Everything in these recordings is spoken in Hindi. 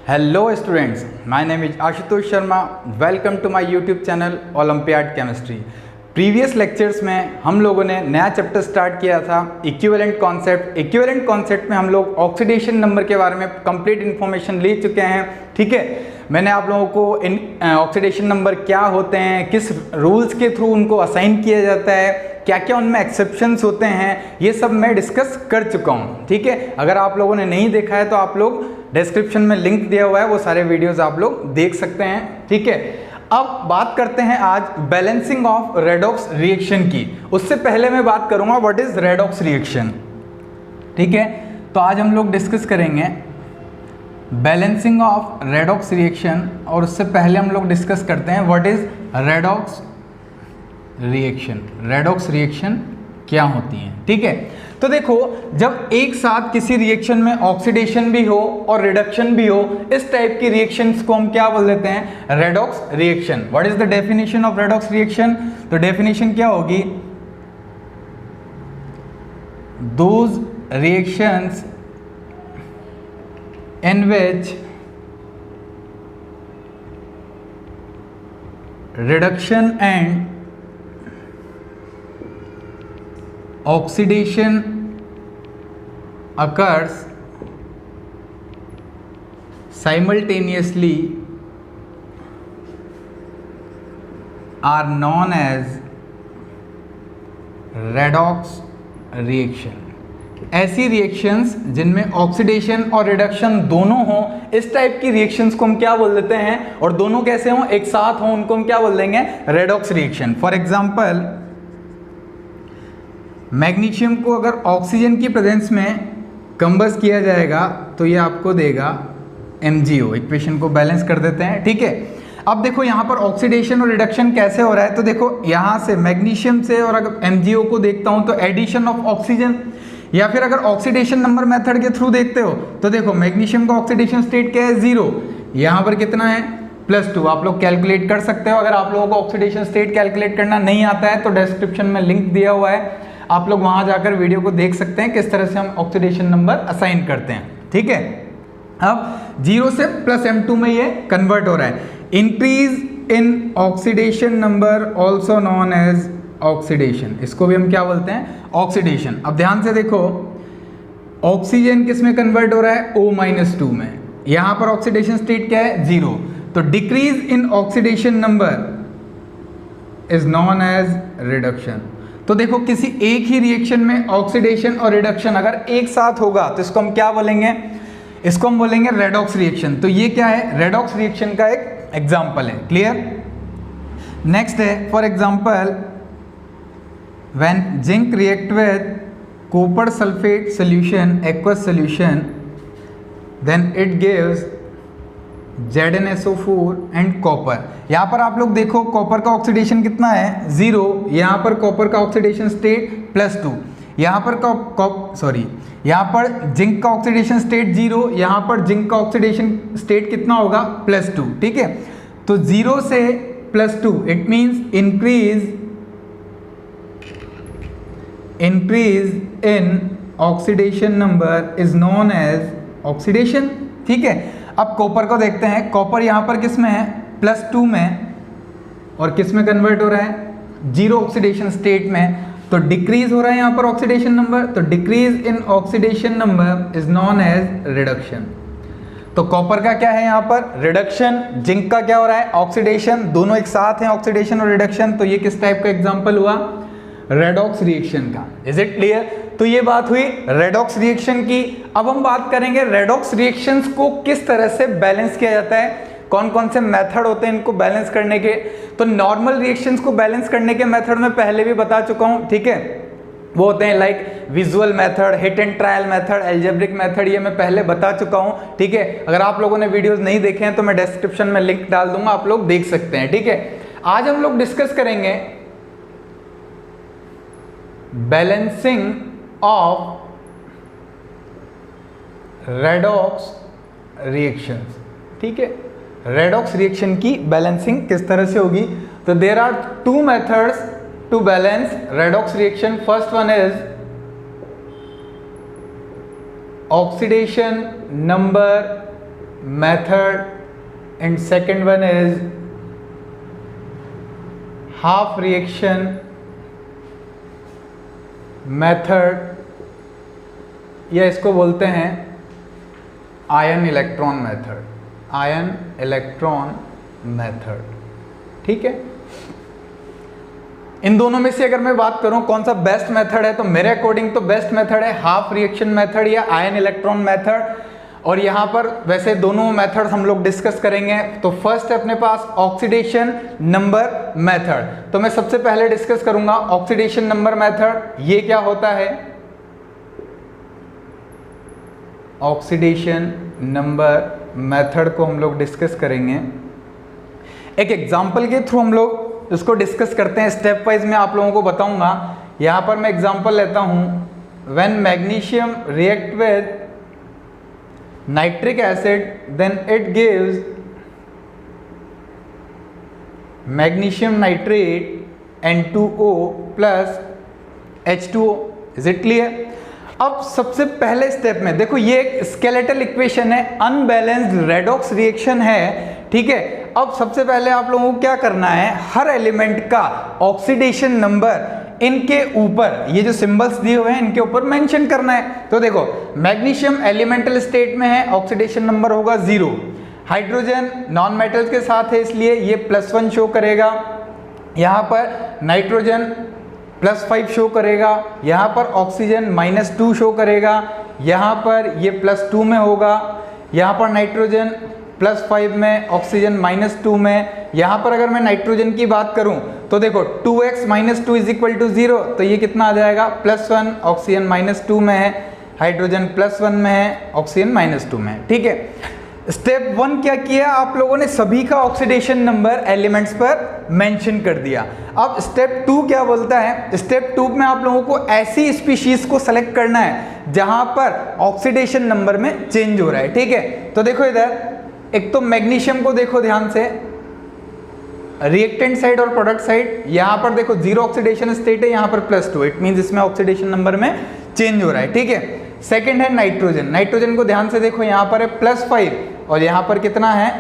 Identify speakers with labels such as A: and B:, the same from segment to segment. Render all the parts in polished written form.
A: Hello students, my name is Ashutosh Sharma. Welcome to my YouTube channel olympiad chemistry. Previous lectures में हम लोगों ने नया चैप्टर स्टार्ट किया था इक्विवेलेंट कॉन्सेप्ट। इक्विवेलेंट कॉन्सेप्ट में हम लोग ऑक्सीडेशन नंबर के बारे में कंप्लीट इन्फॉर्मेशन ले चुके हैं। ठीक है, मैंने आप लोगों को ऑक्सीडेशन नंबर क्या होते हैं, किस रूल्स के थ्रू उनको असाइन किया जाता है, क्या क्या उनमें एक्सेप्शंस होते हैं, ये सब मैं डिस्कस कर चुका हूँ। ठीक है, अगर आप लोगों ने नहीं देखा है तो आप लोग डिस्क्रिप्शन में लिंक दिया हुआ है, वो सारे वीडियोस आप लोग देख सकते हैं। ठीक है, अब बात करते हैं आज बैलेंसिंग ऑफ रेडॉक्स रिएक्शन की। उससे पहले मैं बात करूंगा व्हाट इज रेडॉक्स रिएक्शन। ठीक है, तो आज हम लोग डिस्कस करेंगे बैलेंसिंग ऑफ रेडॉक्स रिएक्शन, और उससे पहले हम लोग डिस्कस करते हैं what is redox reaction. Redox reaction क्या होती है। ठीक है, तो देखो, जब एक साथ किसी रिएक्शन में ऑक्सीडेशन भी हो और रिडक्शन भी हो, इस टाइप की रिएक्शंस को हम क्या बोल देते हैं, redox reaction. What is the definition of redox reaction? तो डेफिनेशन क्या होगी, those reactions in which reduction and oxidation occurs simultaneously are known as redox reaction। ऐसी रिएक्शंस जिनमें ऑक्सीडेशन और रिडक्शन दोनों हों, इस टाइप की रिएक्शंस को हम क्या बोल देते हैं, और दोनों कैसे हों, एक साथ हों, उनको हम क्या बोल देंगे, redox reaction. For example, magnesium को अगर ऑक्सीजन की प्रेजेंस में कंबस्ट किया जाएगा तो ये आपको देगा MgO। इक्वेशन को बैलेंस कर देते हैं। ठीक है, अब देखो यहाँ पर ऑक्सीडेशन और रिडक्शन कैसे हो रहा है। तो देखो, यहाँ से मैग्नीशियम से और अगर MgO को देखता हूँ तो एडिशन ऑफ ऑक्सीजन, या फिर अगर ऑक्सीडेशन नंबर मेथड के थ्रू देखते हो तो देखो, मैग्नीशियम का ऑक्सीडेशन स्टेट क्या है, 0। यहाँ पर कितना है, +2। आप लोग कैलकुलेट कर सकते हो। अगर आप लोगों को ऑक्सीडेशन स्टेट कैलकुलेट करना नहीं आता है तो डिस्क्रिप्शन में लिंक दिया हुआ है, आप लोग वहां जाकर वीडियो को देख सकते हैं किस तरह से हम ऑक्सीडेशन नंबर असाइन करते हैं। ठीक है, अब 0 से +M2 में ये कन्वर्ट हो रहा है। Increase in oxidation number also known as oxidation, इसको भी हम क्या बोलते हैं, ऑक्सीडेशन। अब ध्यान से देखो, ऑक्सीजन किस में कन्वर्ट हो रहा है, O-2 में। यहां पर ऑक्सीडेशन स्टेट क्या है, 0। तो decrease in oxidation number is known as reduction. तो देखो, किसी एक ही रिएक्शन में ऑक्सीडेशन और रिडक्शन अगर एक साथ होगा तो इसको हम क्या बोलेंगे, इसको हम बोलेंगे रेडॉक्स रिएक्शन। तो ये क्या है, रेडॉक्स रिएक्शन का एक एग्जाम्पल है। क्लियर? नेक्स्ट है, for example, when zinc react with copper sulfate solution, aqueous solution, then it gives ZnSO4 and copper। यहाँ पर आप लोग देखो, कॉपर का ऑक्सीडेशन कितना है, 0। यहाँ पर कॉपर का ऑक्सीडेशन स्टेट +2। यहाँ पर यहाँ पर जिंक का ऑक्सीडेशन स्टेट 0। यहाँ पर जिंक का ऑक्सीडेशन स्टेट कितना होगा, +2। ठीक है, तो 0 से +2 it means increase in oxidation number is known as oxidation. ठीक है, अब कॉपर को देखते हैं। कॉपर यहाँ पर किस में है, +2 में, और किस में कन्वर्ट हो रहा है, 0 ऑक्सीडेशन स्टेट में। तो डिक्रीज हो रहा है यहाँ पर ऑक्सीडेशन नंबर, तो decrease in oxidation number is known as reduction. तो कॉपर का क्या है यहाँ पर, रिडक्शन। जिंक का क्या हो रहा है, ऑक्सीडेशन। दोनों एक साथ हैं, ऑक्सीडेशन और रिडक्शन। तो ये किस टाइप का एग्जाम्पल हुआ, रेडॉक्स रिएक्शन का। Is it clear? तो ये बात हुई रेडॉक्स रिएक्शन की। अब हम बात करेंगे रेडॉक्स रिएक्शंस को किस तरह से बैलेंस किया जाता है, कौन कौन से मेथड होते हैं इनको बैलेंस करने के। तो नॉर्मल रिएक्शंस को बैलेंस करने के मेथड में पहले भी बता चुका हूं। ठीक है, वो होते हैं like visual method, hit and trial method, algebraic method, ये मैं पहले बता चुका हूं। ठीक है, अगर आप लोगों ने वीडियोस नहीं देखे हैं तो मैं डिस्क्रिप्शन में लिंक डाल दूंगा, आप लोग देख सकते हैं। ठीक है, आज हम लोग डिस्कस करेंगे बैलेंसिंग ऑफ रेडॉक्स रिएक्शंस। ठीक है, रेडॉक्स रिएक्शन की बैलेंसिंग किस तरह से होगी। तो there are 2 methods to balance redox reaction. First one is oxidation number method and second one is half reaction method, या इसको बोलते हैं ion electron method, ion electron method. ठीक है, इन दोनों में से अगर मैं बात करूं कौन सा बेस्ट मेथड है, तो मेरे अकॉर्डिंग तो बेस्ट मेथड है हाफ रिएक्शन मेथड या आयन इलेक्ट्रॉन मेथड। और यहां पर वैसे दोनों मेथड्स हम लोग डिस्कस करेंगे। तो फर्स्ट है अपने पास ऑक्सीडेशन नंबर मेथड। तो मैं सबसे पहले डिस्कस करूंगा ऑक्सीडेशन नंबर मेथड। ये क्या होता है? ऑक्सीडेशन नंबर मेथड को हम लोग डिस्कस करेंगे। एक एग्जांपल के थ्रू हम लोग इसको डिस्कस करते हैं, स्टेप वाइज मैं आप लोगों को बताऊंगा। यहां पर मैं एग्जांपल लेता हूं, when magnesium react with nitric acid then it gives magnesium nitrate N2O plus H2O। Is it clear? अब सबसे पहले स्टेप में देखो, ये एक स्केलेटल इक्वेशन है, अनबैलेंस्ड रेडॉक्स रिएक्शन है। ठीक है, अब सबसे पहले आप लोगों को क्या करना है, हर एलिमेंट का ऑक्सीडेशन नंबर इनके ऊपर, ये जो सिंबल्स दिए हुए हैं इनके ऊपर मेंशन करना है। तो देखो, मैग्नीशियम एलिमेंटल स्टेट में है, ऑक्सीडेशन नंबर होगा 0। हाइड्रोजन नॉन मेटल्स के साथ है इसलिए ये +1 शो करेगा। यहाँ पर नाइट्रोजन +5 शो करेगा। यहाँ पर ऑक्सीजन -2 शो करेगा। यहाँ पर ये +2 में होगा। यहाँ पर नाइट्रोजन +5 में, ऑक्सीजन -2 में। यहाँ पर अगर मैं नाइट्रोजन की बात करूं तो देखो 2x - 2 = 0, तो ये कितना आ जाएगा +1। ऑक्सीजन -2 में है, हाइड्रोजन +1 में है, ऑक्सीजन -2 में है। ठीक है, स्टेप 1 क्या किया आप लोगों ने, सभी का ऑक्सीडेशन नंबर एलिमेंट्स पर मेंशन कर दिया। अब स्टेप 2 क्या बोलता है, स्टेप 2 में आप लोगों को ऐसी स्पीशीज को सेलेक्ट करना है जहां पर ऑक्सीडेशन नंबर में चेंज हो रहा है। ठीक है, तो देखो इधर एक तो मैग्नीशियम को देखो ध्यान से, रिएक्टेंट साइड और प्रोडक्ट साइड। यहां पर देखो 0 ऑक्सीडेशन स्टेट है, यहां पर +2, इट मींस इसमें ऑक्सीडेशन नंबर में चेंज हो रहा है। ठीक है, सेकंड है नाइट्रोजन। नाइट्रोजन को ध्यान से देखो, यहां पर है +5 और यहां पर कितना है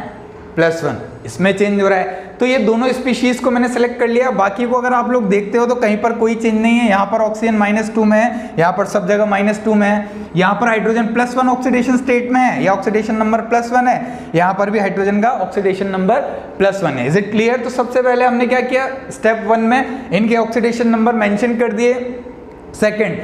A: +1, इसमें चेंज हो रहा है। तो ये दोनों स्पीशीज को मैंने सेलेक्ट कर लिया। बाकी को अगर आप लोग देखते हो तो कहीं पर कोई चेंज नहीं है। यहाँ पर ऑक्सीजन -2 में है, यहाँ पर सब जगह -2 में है। यहाँ पर हाइड्रोजन +1 ऑक्सीडेशन स्टेट में है, या ऑक्सीडेशन नंबर +1 है। यहाँ पर भी हाइड्रोजन का ऑक्सीडेशन नंबर +1 है। Is it clear? तो सबसे पहले हमने क्या किया, स्टेप 1 में इनके ऑक्सीडेशन नंबर मेंशन कर दिए। सेकंड,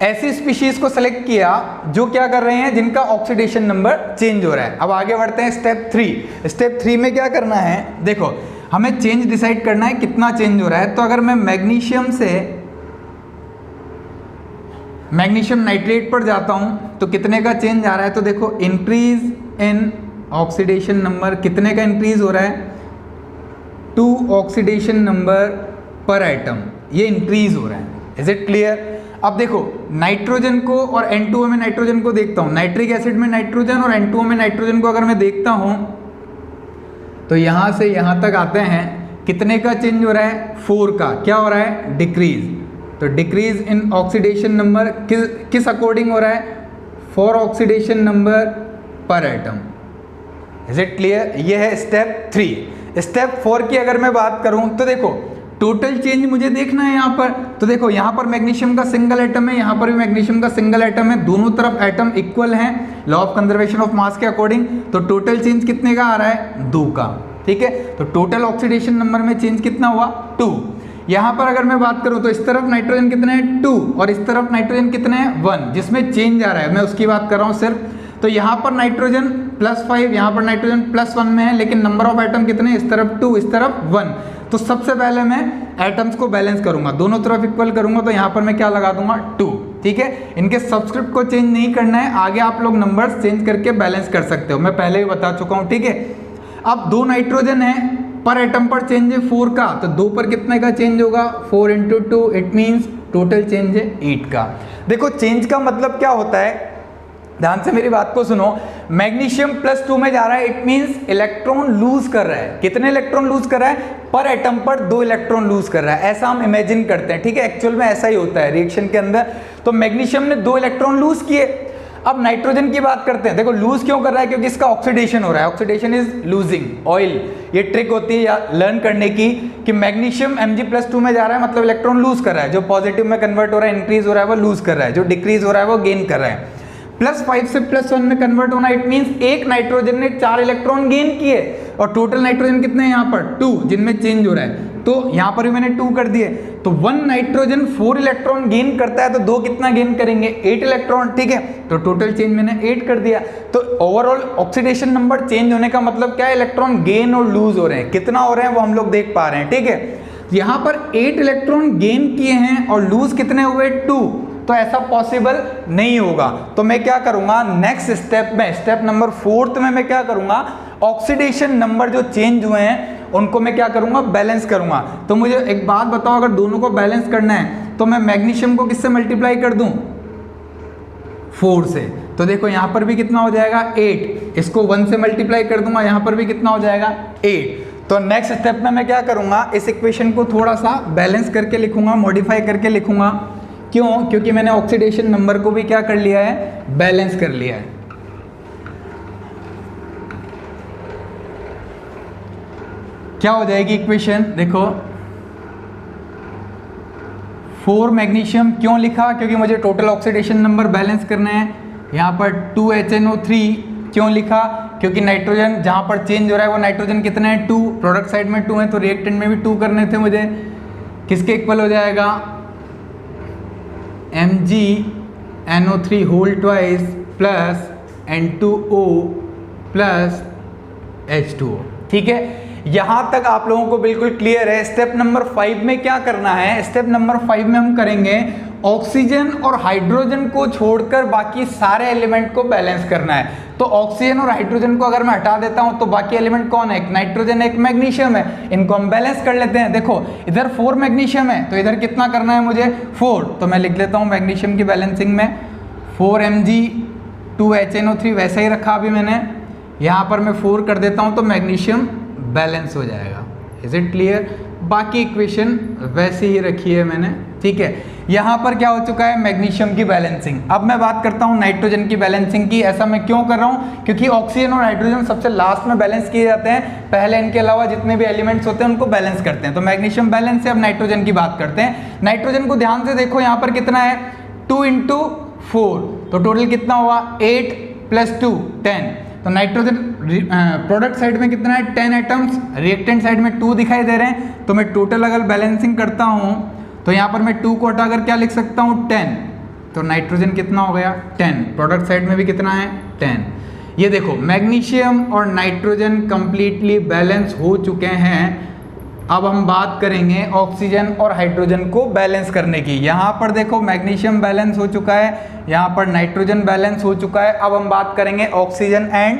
A: ऐसी स्पीशीज को सेलेक्ट किया जो क्या कर रहे हैं, जिनका ऑक्सीडेशन नंबर चेंज हो रहा है। अब आगे बढ़ते हैं स्टेप 3। स्टेप 3 में क्या करना है, देखो हमें चेंज डिसाइड करना है कितना चेंज हो रहा है। तो अगर मैं मैग्नीशियम से मैग्नीशियम नाइट्रेट पर जाता हूं तो कितने का चेंज आ रहा है, तो देखो इंक्रीज इन ऑक्सीडेशन नंबर, कितने का इंक्रीज हो रहा है, 2 ऑक्सीडेशन नंबर पर एटम, ये इंक्रीज हो रहा है। Is it clear? अब देखो नाइट्रोजन को और N2O में नाइट्रोजन को देखता हूं, नाइट्रिक एसिड में नाइट्रोजन और N2O में नाइट्रोजन को अगर मैं देखता हूं तो यहां से यहां तक आते हैं, कितने का चेंज हो रहा है, 4 का। क्या हो रहा है, डिक्रीज। तो डिक्रीज इन ऑक्सीडेशन नंबर किस अकॉर्डिंग हो रहा है, 4 ऑक्सीडेशन नंबर पर एटम। Is it clear? ये है स्टेप 3। स्टेप 4 की अगर मैं बात करूं तो देखो टोटल चेंज मुझे देखना है यहाँ पर। तो देखो यहाँ पर मैग्नीशियम का सिंगल एटम है, यहाँ पर भी मैग्नीशियम का सिंगल एटम है, दोनों तरफ एटम इक्वल हैं law of conservation of mass के अकॉर्डिंग। तो टोटल चेंज कितने का आ रहा है, 2 का। ठीक है, तो टोटल ऑक्सीडेशन नंबर में चेंज कितना हुआ, 2। यहाँ पर अगर मैं बात करूँ तो इस तरफ नाइट्रोजन कितने हैं, 2, और इस तरफ नाइट्रोजन कितने हैं, 1, जिसमें चेंज आ रहा है मैं उसकी बात कर रहा हूँ सिर्फ। तो यहाँ पर नाइट्रोजन +5, यहाँ पर नाइट्रोजन +1 में है, लेकिन नंबर ऑफ एटम कितने, इस तरफ 2, इस तरफ 1। तो सबसे पहले मैं एटम्स को बैलेंस करूंगा, दोनों तरफ इक्वल करूंगा, तो यहाँ पर मैं क्या लगा दूंगा, 2। ठीक है, इनके सब्सक्रिप्ट को चेंज नहीं करना है, आगे आप लोग नंबर्स चेंज करके बैलेंस कर सकते हो, मैं पहले ही बता चुका हूँ। ठीक है, अब 2 नाइट्रोजन है, पर एटम पर चेंज है 4 का, तो 2 पर कितने का चेंज होगा, 4 × 2, इट मीन्स टोटल चेंज है 8 का। देखो चेंज का मतलब क्या होता है, ध्यान से मेरी बात को सुनो। मैग्नीशियम +2 में जा रहा है, इट मींस इलेक्ट्रॉन लूज कर रहा है। कितने इलेक्ट्रॉन लूज कर रहा है, पर एटम पर 2 इलेक्ट्रॉन लूज कर रहा है, ऐसा हम इमेजिन करते हैं। ठीक है, एक्चुअल में ऐसा ही होता है रिएक्शन के अंदर। तो मैग्नीशियम ने 2 इलेक्ट्रॉन लूज किए। अब नाइट्रोजन की बात करते हैं। देखो लूज क्यों कर रहा है, क्योंकि इसका ऑक्सीडेशन हो रहा है, ऑक्सीडेशन इज लूजिंग ऑयल। ये ट्रिक होती है या लर्न करने की कि मैग्नीशियम Mg+2 में जा रहा है, मतलब इलेक्ट्रॉन लूज कर रहा है, जो पॉजिटिव में कन्वर्ट हो रहा है इंक्रीज हो रहा है वो लूज कर रहा है, जो डिक्रीज हो रहा है वो गेन कर रहा है। +5 से +1 में कन्वर्ट होना, इट मींस एक नाइट्रोजन ने 4 इलेक्ट्रॉन गेन किए और टोटल नाइट्रोजन कितने हैं यहाँ पर 2, जिनमें चेंज हो रहा है, तो यहाँ पर भी मैंने 2 कर दिए। तो 1 नाइट्रोजन 4 इलेक्ट्रॉन गेन करता है तो 2 कितना गेन करेंगे 8 इलेक्ट्रॉन, ठीक है, तो टोटल चेंज मैंने 8 कर दिया। तो ओवरऑल ऑक्सीडेशन नंबर चेंज होने का मतलब क्या है, इलेक्ट्रॉन गेन और लूज हो रहे हैं, कितना हो रहे हैं वो हम लोग देख पा रहे हैं, ठीक है। यहाँ पर 8 इलेक्ट्रॉन गेन किए हैं और लूज कितने हुए 2, तो ऐसा पॉसिबल नहीं होगा। तो मैं क्या करूंगा नेक्स्ट स्टेप में, स्टेप नंबर 4 में मैं क्या करूंगा, ऑक्सीडेशन नंबर जो चेंज हुए हैं उनको मैं क्या करूंगा, बैलेंस करूंगा। तो मुझे एक बात बताओ, अगर दोनों को बैलेंस करना है तो मैं मैग्नीशियम को किससे मल्टीप्लाई कर दूं 4 से, तो देखो यहां पर भी कितना हो जाएगा 8, इसको 1 से मल्टीप्लाई कर दूंगा, यहां पर भी कितना हो जाएगा 8। तो नेक्स्ट स्टेप में मैं क्या करूंगा, इस इक्वेशन को थोड़ा सा बैलेंस करके लिखूंगा, मॉडिफाई करके लिखूंगा। क्यों, क्योंकि मैंने ऑक्सीडेशन नंबर को भी क्या कर लिया है, बैलेंस कर लिया है। क्या हो जाएगी इक्वेशन, देखो 4 मैग्नीशियम क्यों लिखा, क्योंकि मुझे टोटल ऑक्सीडेशन नंबर बैलेंस करना है। यहाँ पर 2HNO3 क्यों लिखा, क्योंकि नाइट्रोजन जहाँ पर चेंज हो रहा है वो नाइट्रोजन कितना है 2, प्रोडक्ट साइड में 2 है तो रिएक्टेंट में भी 2 करने थे मुझे, किसके इक्वल हो जाएगा MgNO3 whole twice plus N2O plus H2O, ठीक है। यहां तक आप लोगों को बिल्कुल क्लियर है। स्टेप नंबर 5 में क्या करना है, स्टेप नंबर 5 में हम करेंगे ऑक्सीजन और हाइड्रोजन को छोड़कर बाकी सारे एलिमेंट को बैलेंस करना है। तो ऑक्सीजन और हाइड्रोजन को अगर मैं हटा देता हूं तो बाकी एलिमेंट कौन है, एक नाइट्रोजन एक मैग्नीशियम है, इनको हम बैलेंस कर लेते हैं। देखो इधर 4 मैग्नीशियम है तो इधर कितना करना है मुझे 4, तो मैं लिख लेता हूं मैग्नीशियम की बैलेंसिंग में 4 Mg2HNO3 वैसा ही रखा अभी मैंने, यहां पर मैं 4 कर देता हूं तो मैग्नीशियम बैलेंस हो जाएगा। इज इट क्लियर, बाकी इक्वेशन वैसे ही रखी है मैंने, ठीक है। यहां पर क्या हो चुका है मैग्नीशियम की बैलेंसिंग। अब मैं बात करता हूं नाइट्रोजन की बैलेंसिंग की। ऐसा मैं क्यों कर रहा हूं, क्योंकि ऑक्सीजन और हाइड्रोजन सबसे लास्ट में बैलेंस किए जाते हैं, पहले इनके अलावा जितने भी एलिमेंट्स होते हैं उनको बैलेंस करते हैं। तो मैग्नीशियम बैलेंस से अब नाइट्रोजन की बात करते हैं। नाइट्रोजन को ध्यान से देखो, यहाँ पर कितना है 2 × 4, तो टोटल कितना हुआ 8 + 2 10। तो नाइट्रोजन प्रोडक्ट साइड में कितना है 10 एटम्स, रिएक्टेंट साइड में 2 दिखाई दे रहे हैं। तो मैं टोटल अगर बैलेंसिंग करता हूं तो यहां पर मैं 2 को हटाकर क्या लिख सकता हूं 10, तो नाइट्रोजन कितना हो गया 10, प्रोडक्ट साइड में भी कितना है 10। ये देखो मैग्नीशियम और नाइट्रोजन कंप्लीटली बैलेंस हो चुके हैं। अब हम बात करेंगे ऑक्सीजन और हाइड्रोजन को बैलेंस करने की। यहाँ पर देखो मैग्नीशियम बैलेंस हो चुका है, यहाँ पर नाइट्रोजन बैलेंस हो चुका है। अब हम बात करेंगे ऑक्सीजन एंड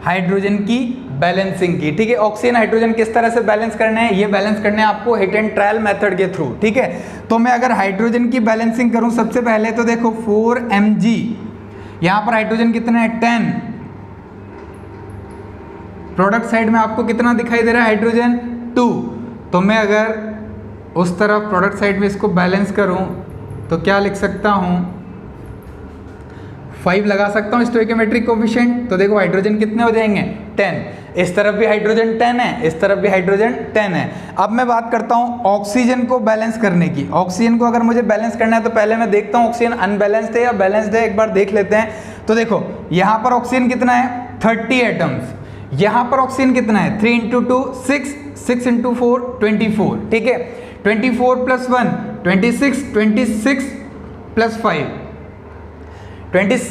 A: हाइड्रोजन की बैलेंसिंग की, ठीक है। ऑक्सीजन हाइड्रोजन किस तरह से बैलेंस करने हैं, ये बैलेंस करने हैं आपको हिट एंड ट्रायल मेथड के थ्रू, ठीक है। तो मैं अगर हाइड्रोजन की बैलेंसिंग करूं सबसे पहले तो देखो 4 Mg, यहाँ पर हाइड्रोजन कितना है 10, प्रोडक्ट साइड में आपको कितना दिखाई दे रहा है हाइड्रोजन 2। तो मैं अगर उस तरफ प्रोडक्ट साइड में इसको बैलेंस करूं तो क्या लिख सकता हूं 5 लगा सकता हूं स्टोइकियोमेट्रिक कोफिशिएंट। तो देखो हाइड्रोजन कितने हो जाएंगे 10, इस तरफ भी हाइड्रोजन 10 है, इस तरफ भी हाइड्रोजन 10 है। अब मैं बात करता हूं ऑक्सीजन को बैलेंस करने की। ऑक्सीजन को अगर मुझे बैलेंस करना है तो पहले मैं देखता हूं ऑक्सीजन अनबैलेंस्ड है या बैलेंस्ड है, एक बार देख लेते हैं। तो देखो यहां पर ऑक्सीजन कितना है 30 एटम्स, यहां पर ऑक्सीजन कितना है 3 × 2 6, 6 × 4 24, ठीक है। 24 + 1 26, 26 + 5 24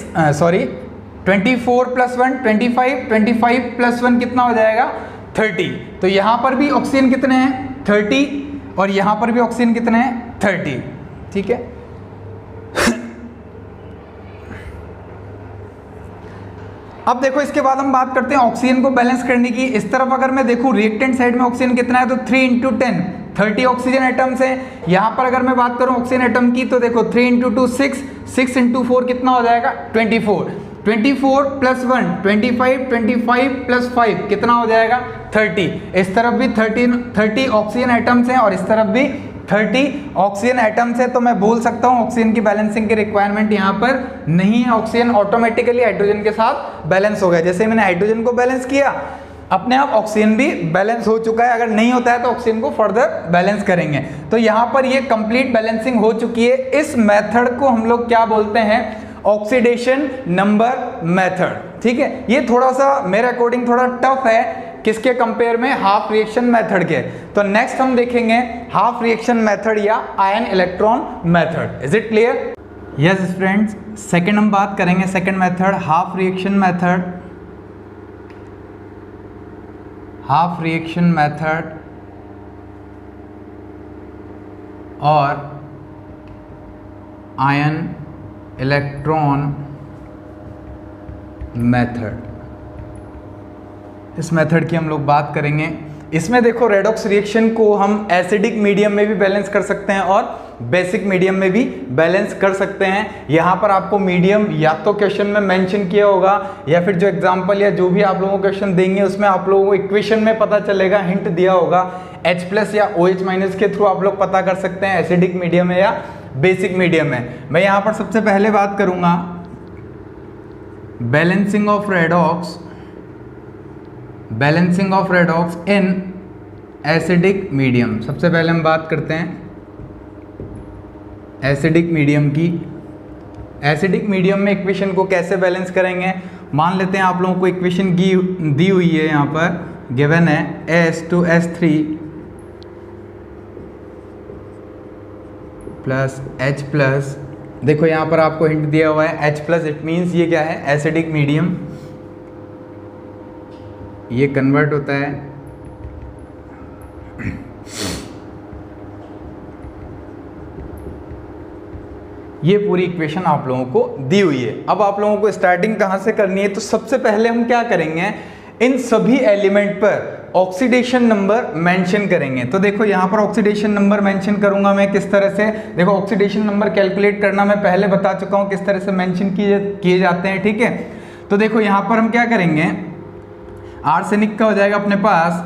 A: + 1 25, 25 + 1 कितना हो जाएगा 30। तो यहां पर भी ऑक्सीजन कितने हैं 30 और यहां पर भी ऑक्सीजन कितने हैं 30, ठीक है। अब देखो इसके बाद हम बात करते हैं ऑक्सीजन को बैलेंस करने की। इस तरफ अगर मैं देखूं रिएक्टेंट साइड में ऑक्सीजन कितना है तो 3 × 10 30 ऑक्सीजन एटम्स है। यहां पर अगर मैं बात करूं ऑक्सीजन एटम की तो देखो 3 × 2 6, 6 × 4 कितना हो जाएगा 24, 24 + 1 25, 25 + 5 कितना हो जाएगा 30। इस तरफ भी 30 ऑक्सीजन एटम्स हैं और इस तरफ भी 30 ऑक्सीजन एटम्स है, तो मैं बोल सकता हूँ ऑक्सीजन की बैलेंसिंग की रिक्वायरमेंट यहाँ पर नहीं है। ऑक्सीजन ऑटोमेटिकली हाइड्रोजन के साथ बैलेंस हो गया। जैसे मैंने हाइड्रोजन को बैलेंस किया, अपने आप ऑक्सीजन भी बैलेंस हो चुका है। अगर नहीं होता है तो ऑक्सीजन को फर्दर बैलेंस करेंगे। तो यहाँ पर ये कंप्लीट बैलेंसिंग हो चुकी है। इस मेथड को हम लोग क्या बोलते हैं? Oxidation number method. ठीक है, ये थोड़ा सा मेरे अकॉर्डिंग थोड़ा टफ है, किसके कंपेयर में? हाफ रिएक्शन मेथड के। तो नेक्स्ट हम देखेंगे हाफ रिएक्शन मेथड या ion electron method. Is it clear? Yes students, second हम बात करेंगे second method, half reaction method. Half reaction method और आयन इलेक्ट्रॉन मेथड। इस मेथड की हम लोग बात करेंगे। इसमें देखो रेडॉक्स रिएक्शन को हम एसिडिक मीडियम में भी बैलेंस कर सकते हैं और बेसिक मीडियम में भी बैलेंस कर सकते हैं। यहाँ पर आपको मीडियम या तो क्वेश्चन में मेंशन किया होगा या फिर जो एग्जांपल या जो भी आप लोगों को क्वेश्चन देंगे उसमें आप लोगों को इक्वेशन में पता चलेगा, हिंट दिया होगा। H+ या OH- के थ्रू आप लोग पता कर सकते हैं एसिडिक मीडियम है या बेसिक मीडियम है। मैं यहाँ पर सबसे पहले बात करूँगा balancing of redox, balancing of redox in acidic medium. सबसे पहले हम बात करते हैं एसिडिक मीडियम की। एसिडिक मीडियम में इक्वेशन को कैसे बैलेंस करेंगे? मान लेते हैं आप लोगों को इक्वेशन दी हुई है, यहाँ पर गिवन है S2S3 प्लस H+। देखो यहाँ पर आपको हिंट दिया हुआ है H+, इट मीन्स ये क्या है? Acidic medium. ये कन्वर्ट होता है ये पूरी इक्वेशन आप लोगों को दी हुई है। अब आप लोगों को स्टार्टिंग कहाँ से करनी है? तो सबसे पहले हम क्या करेंगे, इन सभी एलिमेंट पर ऑक्सीडेशन नंबर मेंशन करेंगे। तो देखो यहाँ पर ऑक्सीडेशन नंबर मेंशन करूंगा मैं किस तरह से। देखो ऑक्सीडेशन नंबर कैलकुलेट करना मैं पहले बता चुका हूँ किस तरह से मेंशन किए जाते हैं। ठीक है, तो देखो यहाँ पर हम क्या करेंगे, आर्सेनिक का हो जाएगा अपने पास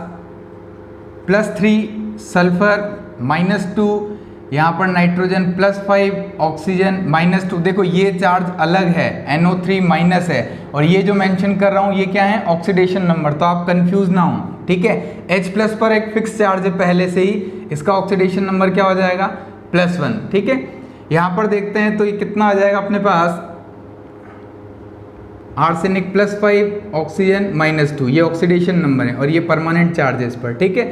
A: +3, सल्फर -2, यहाँ पर नाइट्रोजन +5, ऑक्सीजन -2। देखो ये चार्ज अलग है, NO3- है, और ये जो मेंशन कर रहा हूँ ये क्या है? Oxidation number. तो आप कंफ्यूज ना हो, ठीक है। H+ पर एक फिक्स चार्ज है पहले से ही, इसका ऑक्सीडेशन नंबर क्या हो जाएगा? +1। ठीक है, यहाँ पर देखते हैं तो ये कितना आ जाएगा अपने पास? आर्सेनिक +5, ऑक्सीजन -2, ये ऑक्सीडेशन नंबर है और ये परमानेंट चार्ज है इस पर। ठीक है,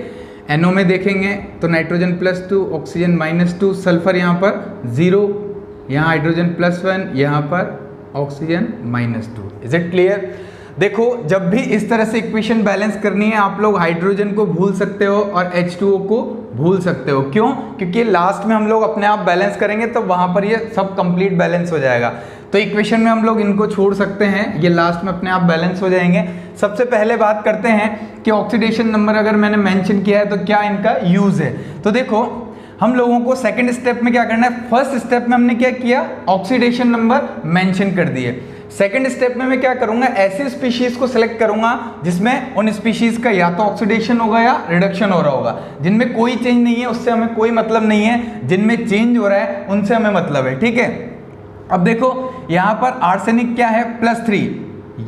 A: NO में देखेंगे तो नाइट्रोजन +2, ऑक्सीजन -2, सल्फर यहाँ पर 0, यहाँ हाइड्रोजन +1, यहाँ पर ऑक्सीजन -2। Is it clear? देखो जब भी इस तरह से इक्वेशन बैलेंस करनी है आप लोग हाइड्रोजन को भूल सकते हो और H2O को भूल सकते हो। क्यों? क्योंकि लास्ट में हम लोग अपने आप बैलेंस करेंगे तो वहाँ पर ये सब कंप्लीट बैलेंस हो जाएगा। तो इक्वेशन में हम लोग इनको छोड़ सकते हैं, ये लास्ट में अपने आप बैलेंस हो जाएंगे। सबसे पहले बात करते हैं कि ऑक्सीडेशन नंबर अगर मैंने मेंशन किया है तो क्या इनका यूज़ है। तो देखो हम लोगों को सेकंड स्टेप में क्या करना है, फर्स्ट स्टेप में हमने क्या किया, ऑक्सीडेशन नंबर मेंशन कर दिए। सेकंड स्टेप में मैं क्या करूंगा, ऐसे स्पीशीज को सिलेक्ट करूंगा जिसमें उन स्पीशीज का या तो ऑक्सीडेशन होगा या रिडक्शन हो रहा होगा। जिनमें कोई चेंज नहीं है उससे हमें कोई मतलब नहीं है, जिनमें चेंज हो रहा है उनसे हमें मतलब है। ठीक है, अब देखो यहां पर आर्सेनिक क्या है, +3,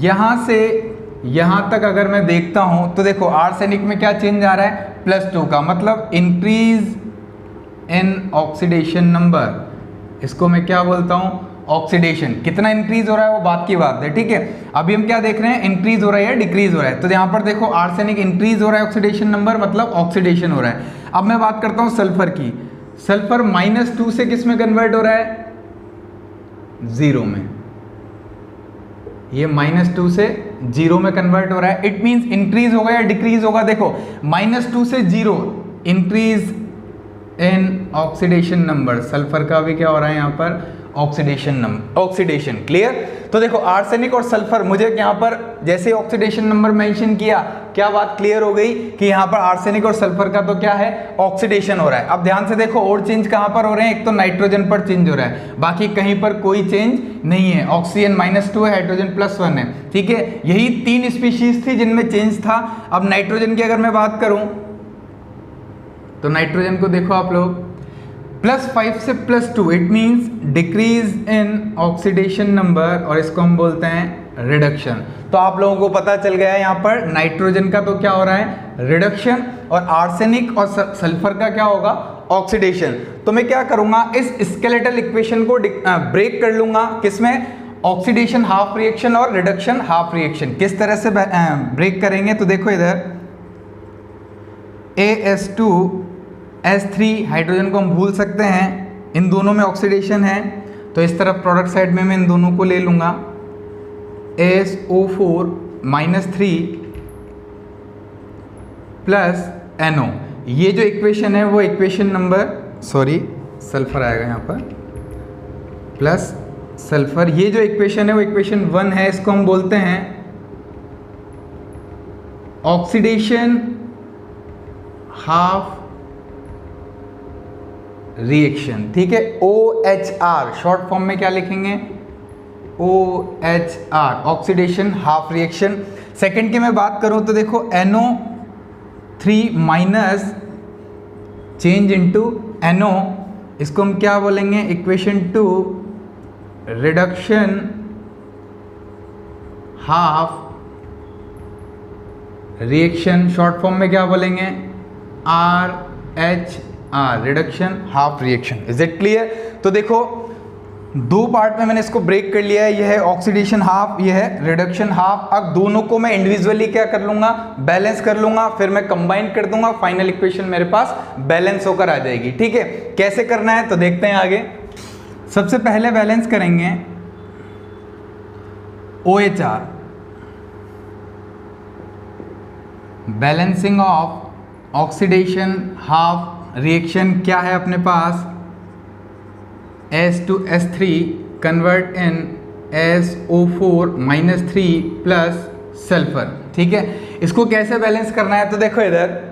A: यहां से यहां तक अगर मैं देखता हूं तो देखो आर्सेनिक में क्या चेंज आ रहा है, +2 का, मतलब इंक्रीज इन ऑक्सीडेशन नंबर। इसको मैं क्या बोलता हूं, ऑक्सीडेशन। कितना इंक्रीज हो रहा है वो बात की बात है। ठीक है, अभी हम क्या देख रहे हैं, इंक्रीज हो रहा है या डिक्रीज हो रहा है। तो यहाँ पर देखो आर्सेनिक इंक्रीज हो रहा है ऑक्सीडेशन नंबर, मतलब ऑक्सीडेशन हो रहा है। अब मैं बात करता हूँ सल्फर की। सल्फर -2 से किस में कन्वर्ट हो रहा है, 0 में। ये -2 से 0 में कन्वर्ट हो रहा है। इट मींस इंक्रीज होगा या डिक्रीज होगा। देखो -2 से 0, increase in oxidation number. Sulphur का भी क्या हो रहा है यहाँ पर, ऑक्सीडेशन नंबर, ऑक्सीडेशन। क्लियर? तो देखो आर्सेनिक और सल्फर, मुझे यहाँ पर जैसे ऑक्सीडेशन नंबर मेंशन किया, क्या बात क्लियर हो गई कि यहाँ पर आर्सेनिक और सल्फर का तो क्या है, ऑक्सीडेशन हो रहा है। अब ध्यान से देखो और चेंज कहाँ पर हो रहे हैं, एक तो नाइट्रोजन पर चेंज हो रहा है, बाकी कहीं पर कोई चेंज नहीं है। ऑक्सीजन -2 है, हाइड्रोजन +1 है। ठीक है, यही 3 स्पीशीज थी जिनमें चेंज था। अब नाइट्रोजन की अगर मैं बात करूं तो नाइट्रोजन को देखो आप लोग, +5 से +2 it means decrease in oxidation number, और इसको हम बोलते हैं रिडक्शन। तो आप लोगों को पता चल गया है यहाँ पर नाइट्रोजन का तो क्या हो रहा है, रिडक्शन, और आर्सेनिक और सल्फर का क्या होगा, ऑक्सीडेशन। तो मैं क्या करूंगा, इस स्केलेटल इक्वेशन को ब्रेक कर लूंगा, किसमें, ऑक्सीडेशन हाफ रिएक्शन और रिडक्शन हाफ रिएक्शन। किस तरह से ब्रेक करेंगे, तो देखो इधर AS2S3 हाइड्रोजन को हम भूल सकते हैं, इन दोनों में ऑक्सीडेशन है, तो इस तरफ प्रोडक्ट साइड में मैं इन दोनों को ले लूंगा, ASO4-3 प्लस NO। ये जो इक्वेशन है वो इक्वेशन नंबर, सॉरी सल्फर आएगा यहाँ पर, प्लस सल्फर, ये जो इक्वेशन है वो इक्वेशन 1 है, इसको हम बोलते हैं ऑक्सीडेशन हाफ रिएक्शन, ठीक है, OHR, शॉर्ट फॉर्म में क्या लिखेंगे, OHR, oxidation half reaction. Second की मैं बात करूं तो देखो NO3 minus change into NO, इसको हम क्या बोलेंगे, equation 2 reduction half reaction, short form में क्या बोलेंगे, RHR, reduction half reaction. Is it clear? तो देखो दो पार्ट में मैंने इसको ब्रेक कर लिया है, यह है ऑक्सीडेशन हाफ, यह है रिडक्शन हाफ। अब दोनों को मैं इंडिविजुअली क्या कर लूंगा, बैलेंस कर लूंगा, फिर मैं कंबाइन कर दूंगा, फाइनल इक्वेशन मेरे पास बैलेंस होकर आ जाएगी। ठीक है, कैसे करना है तो देखते हैं आगे। सबसे पहले बैलेंस करेंगे OHR, balancing of oxidation half reaction क्या है अपने पास, S2S3 convert in SO4-3 plus sulphur. ठीक है, इसको कैसे बैलेंस करना है तो देखो इधर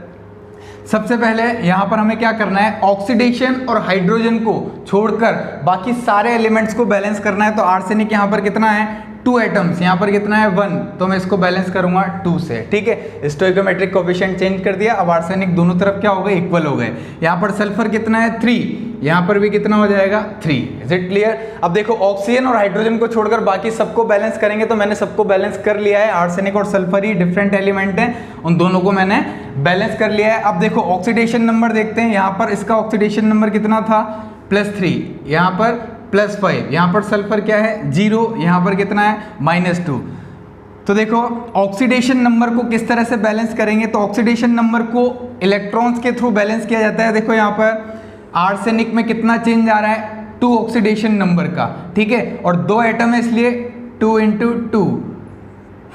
A: सबसे पहले यहाँ पर हमें क्या करना है, ऑक्सीडेशन और हाइड्रोजन को छोड़कर बाकी सारे एलिमेंट्स को बैलेंस करना है। तो आर्सेनिक यहाँ पर कितना है, 2 एटम्स, यहाँ पर कितना है 1, तो मैं इसको बैलेंस करूंगा 2 से। ठीक है, स्टोइकोमेट्रिक कोएफिशिएंट चेंज कर दिया, अब आर्सेनिक दोनों तरफ क्या हो गए, इक्वल हो गए। यहाँ पर सल्फर कितना है 3, यहाँ पर भी कितना हो जाएगा 3। Is it clear? अब देखो ऑक्सीजन और हाइड्रोजन को छोड़कर बाकी सबको बैलेंस करेंगे, तो मैंने सबको बैलेंस कर लिया है। आर्सेनिक और सल्फर ही डिफरेंट एलिमेंट हैं, उन दोनों को मैंने बैलेंस कर लिया है। अब देखो ऑक्सीडेशन नंबर देखते हैं, यहाँ पर इसका ऑक्सीडेशन नंबर कितना था +3, यहाँ पर +5, यहाँ पर सल्फर क्या है 0, यहाँ पर कितना है -2। तो देखो ऑक्सीडेशन नंबर को किस तरह से बैलेंस करेंगे, तो ऑक्सीडेशन नंबर को इलेक्ट्रॉन्स के थ्रू बैलेंस किया जाता है। देखो यहाँ पर आर्सेनिक में कितना चेंज आ रहा है, 2 ऑक्सीडेशन नंबर का। ठीक है, और 2 एटम है इसलिए 2 × 2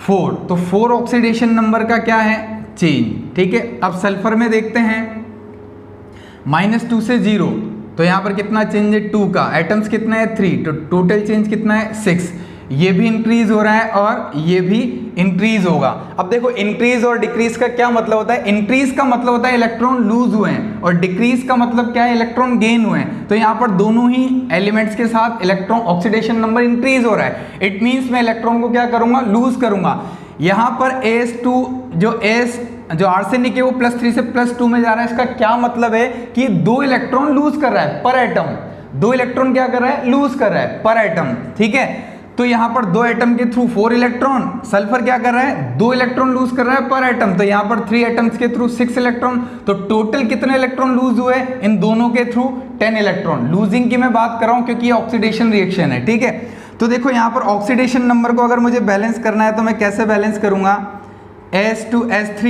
A: 4, तो 4 ऑक्सीडेशन नंबर का क्या है, चेंज। ठीक है, अब सल्फर में देखते हैं -2 से 0, तो यहाँ पर कितना चेंज है 2 का, एटम्स कितना है 3, तो टोटल चेंज कितना है 6। ये भी इंक्रीज हो रहा है और ये भी इंक्रीज होगा। अब देखो इंक्रीज और डिक्रीज का क्या मतलब होता है, इंक्रीज का मतलब होता है इलेक्ट्रॉन लूज हुए हैं, और डिक्रीज का मतलब क्या है, इलेक्ट्रॉन गेन हुए हैं। तो यहाँ पर दोनों ही एलिमेंट्स के साथ इलेक्ट्रॉन ऑक्सीडेशन नंबर इंक्रीज हो रहा है। इट मीन्स मैं इलेक्ट्रॉन को क्या करूंगा, लूज करूंगा। यहाँ पर AS2 जो आर्सेनिक है वो +3 से +2 में जा रहा है। इसका क्या मतलब है कि 2 इलेक्ट्रॉन लूज कर रहा है पर एटम, 2 इलेक्ट्रॉन क्या कर रहा है, लूज कर रहा है पर एटम। ठीक है, तो यहाँ पर 2 एटम के थ्रू 4 इलेक्ट्रॉन, सल्फर क्या कर रहा है 2 इलेक्ट्रॉन लूज कर रहा है पर एटम, तो यहाँ पर 3 एटम्स के थ्रू 6 इलेक्ट्रॉन, तो टोटल कितने इलेक्ट्रॉन लूज हुए इन दोनों के थ्रू, 10 इलेक्ट्रॉन। लूजिंग की मैं बात कर रहा हूँ क्योंकि ये ऑक्सीडेशन रिएक्शन है। ठीक है, तो देखो यहाँ पर ऑक्सीडेशन नंबर को अगर मुझे बैलेंस करना है तो मैं कैसे बैलेंस करूंगा, S2S3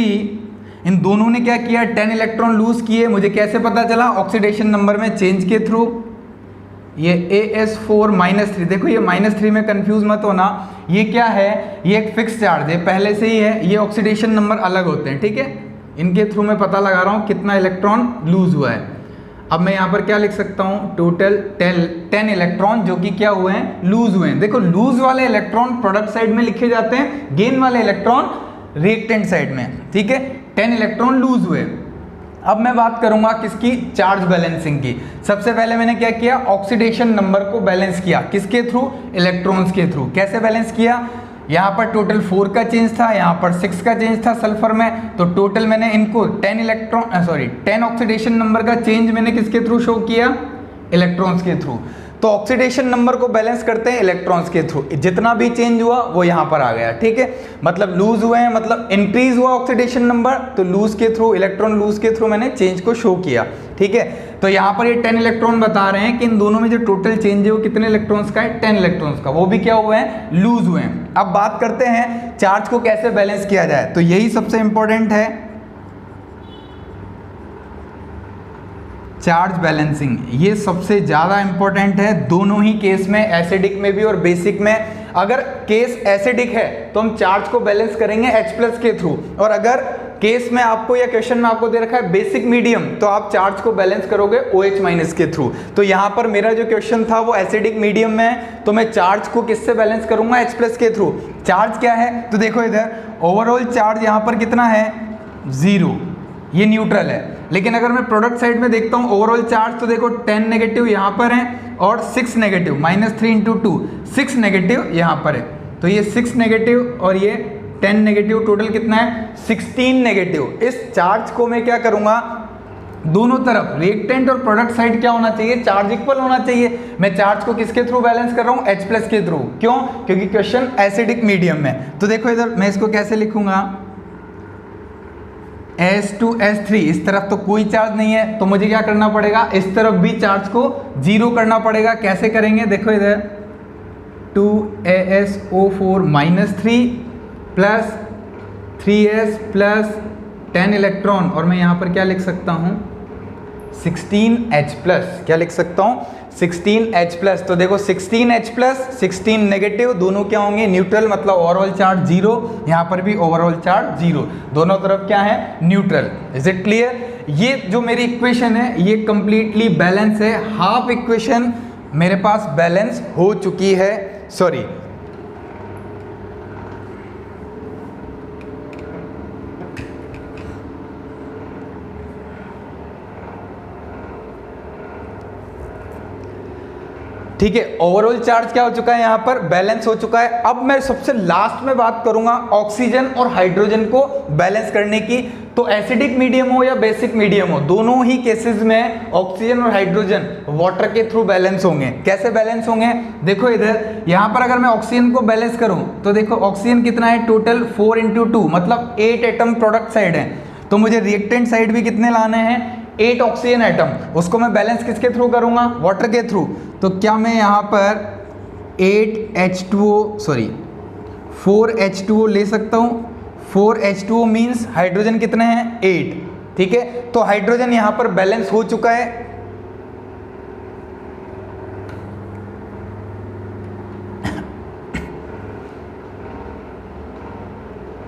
A: इन दोनों ने क्या किया, 10 इलेक्ट्रॉन लूज किए। मुझे कैसे पता चला, ऑक्सीडेशन नंबर में चेंज के थ्रू। ये AS4-3, देखो ये -3 में कंफ्यूज मत होना, ये क्या है, ये एक फिक्स चार्ज है, पहले से ही है। ये ऑक्सीडेशन नंबर अलग होते हैं। ठीक है, इनके थ्रू मैं पता लगा रहा हूँ कितना इलेक्ट्रॉन लूज हुआ है। अब मैं यहाँ पर क्या लिख सकता हूँ, टोटल 10 इलेक्ट्रॉन जो कि क्या हुए हैं, लूज हुए हैं। देखो लूज वाले इलेक्ट्रॉन प्रोडक्ट साइड में लिखे जाते हैं, गेन वाले इलेक्ट्रॉन रिएक्टेंट साइड में। ठीक है, 10 इलेक्ट्रॉन लूज हुए। अब मैं बात करूंगा किसकी, चार्ज बैलेंसिंग की। सबसे पहले मैंने क्या किया, ऑक्सीडेशन नंबर को बैलेंस किया, किसके थ्रू, इलेक्ट्रॉन्स के थ्रू। कैसे बैलेंस किया, यहाँ पर टोटल 4 का चेंज था, यहाँ पर 6 का चेंज था सल्फर में, तो टोटल मैंने इनको 10 ऑक्सीडेशन नंबर का चेंज मैंने किसके थ्रू शो किया, इलेक्ट्रॉन्स के थ्रू। तो ऑक्सीडेशन नंबर को बैलेंस करते हैं इलेक्ट्रॉन्स के थ्रू, जितना भी चेंज हुआ वो यहाँ पर आ गया, ठीक है। मतलब लूज हुए हैं, मतलब इंक्रीज हुआ ऑक्सीडेशन नंबर, तो लूज के थ्रू, इलेक्ट्रॉन लूज के थ्रू मैंने चेंज को शो किया, ठीक है। तो यहाँ पर ये 10 इलेक्ट्रॉन बता रहे हैं कि इन दोनों में जो टोटल चेंज है वो कितने इलेक्ट्रॉन्स का है, 10 इलेक्ट्रॉन्स का, वो भी क्या हुए हैं, लूज हुए हैं। अब बात करते हैं चार्ज को कैसे बैलेंस किया जाए, तो यही सबसे इंपॉर्टेंट है, चार्ज बैलेंसिंग। ये सबसे ज़्यादा इंपॉर्टेंट है दोनों ही केस में, एसिडिक में भी और बेसिक में। अगर केस एसिडिक है तो हम चार्ज को बैलेंस करेंगे H+ के थ्रू, और अगर केस में आपको या क्वेश्चन में आपको दे रखा है बेसिक मीडियम, तो आप चार्ज को बैलेंस करोगे OH- के थ्रू। तो यहाँ पर मेरा जो क्वेश्चन था वो एसिडिक मीडियम में है, तो मैं चार्ज को किससे बैलेंस करूंगा, H+ के थ्रू। चार्ज क्या है, तो देखो इधर ओवरऑल चार्ज यहाँ पर कितना है, 0, ये न्यूट्रल है। लेकिन अगर मैं प्रोडक्ट साइड में देखता हूँ ओवरऑल चार्ज, तो देखो 10 नेगेटिव यहाँ पर है और 6 नेगेटिव, -3 × 2, 6 नेगेटिव यहाँ पर है। तो ये 6 नेगेटिव और ये 10 नेगेटिव, टोटल कितना है, 16 नेगेटिव। इस चार्ज को मैं क्या करूँगा, दोनों तरफ रिएक्टेंट और प्रोडक्ट साइड क्या होना चाहिए, चार्ज इक्वल होना चाहिए। मैं चार्ज को किसके थ्रू बैलेंस कर रहा हूँ, H+ के थ्रू। क्यों, क्योंकि क्वेश्चन एसिडिक मीडियम में। तो देखो इधर मैं इसको कैसे लिखूंगा, S2S3, इस तरफ तो कोई चार्ज नहीं है, तो मुझे क्या करना पड़ेगा, इस तरफ भी चार्ज को 0 करना पड़ेगा। कैसे करेंगे, देखो इधर 2AsO4 -3 plus 3s plus 10 electron, और मैं यहाँ पर क्या लिख सकता हूँ, 16H+। क्या लिख सकता हूँ, 16H+। तो देखो 16H+, 16 नेगेटिव, दोनों क्या होंगे, न्यूट्रल, मतलब ओवरऑल चार्ज 0, यहाँ पर भी ओवरऑल चार्ज 0, दोनों तरफ क्या है, न्यूट्रल। Is it clear. ये जो मेरी इक्वेशन है ये कंप्लीटली बैलेंस है, हाफ इक्वेशन मेरे पास बैलेंस हो चुकी है, सॉरी ठीक है। ओवरऑल चार्ज क्या हो चुका है, यहाँ पर बैलेंस हो चुका है। अब मैं सबसे लास्ट में बात करूंगा ऑक्सीजन और हाइड्रोजन को बैलेंस करने की। तो एसिडिक मीडियम हो या बेसिक मीडियम हो, दोनों ही केसेस में ऑक्सीजन और हाइड्रोजन वाटर के थ्रू बैलेंस होंगे। कैसे बैलेंस होंगे, देखो इधर, यहाँ पर अगर मैं ऑक्सीजन को बैलेंस करूं तो देखो ऑक्सीजन कितना है, टोटल 4 × 2, मतलब 8 एटम प्रोडक्ट साइड है। तो मुझे रिएक्टेंट साइड भी कितने लाने हैं, 8 ऑक्सीजन एटम। उसको मैं बैलेंस किसके थ्रू करूंगा, वाटर के थ्रू। तो क्या मैं यहाँ पर 4H2O ले सकता हूँ। 4H2O मीन्स हाइड्रोजन कितने हैं, 8, ठीक है। तो हाइड्रोजन यहाँ पर बैलेंस हो चुका है।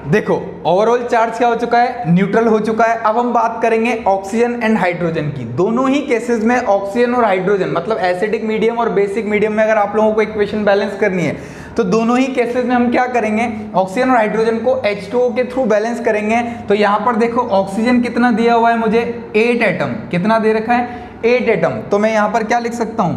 A: देखो ओवरऑल चार्ज क्या हो चुका है, न्यूट्रल हो चुका है। अब हम बात करेंगे ऑक्सीजन एंड हाइड्रोजन की। दोनों ही केसेस में ऑक्सीजन और हाइड्रोजन, मतलब एसिडिक मीडियम और बेसिक मीडियम में अगर आप लोगों को इक्वेशन बैलेंस करनी है तो दोनों ही केसेस में हम क्या करेंगे, ऑक्सीजन और हाइड्रोजन को H2O के थ्रू बैलेंस करेंगे। तो यहाँ पर देखो ऑक्सीजन कितना दिया हुआ है मुझे, 8 एटम। कितना दे रखा है, 8 एटम। तो मैं यहाँ पर क्या लिख सकता हूँ,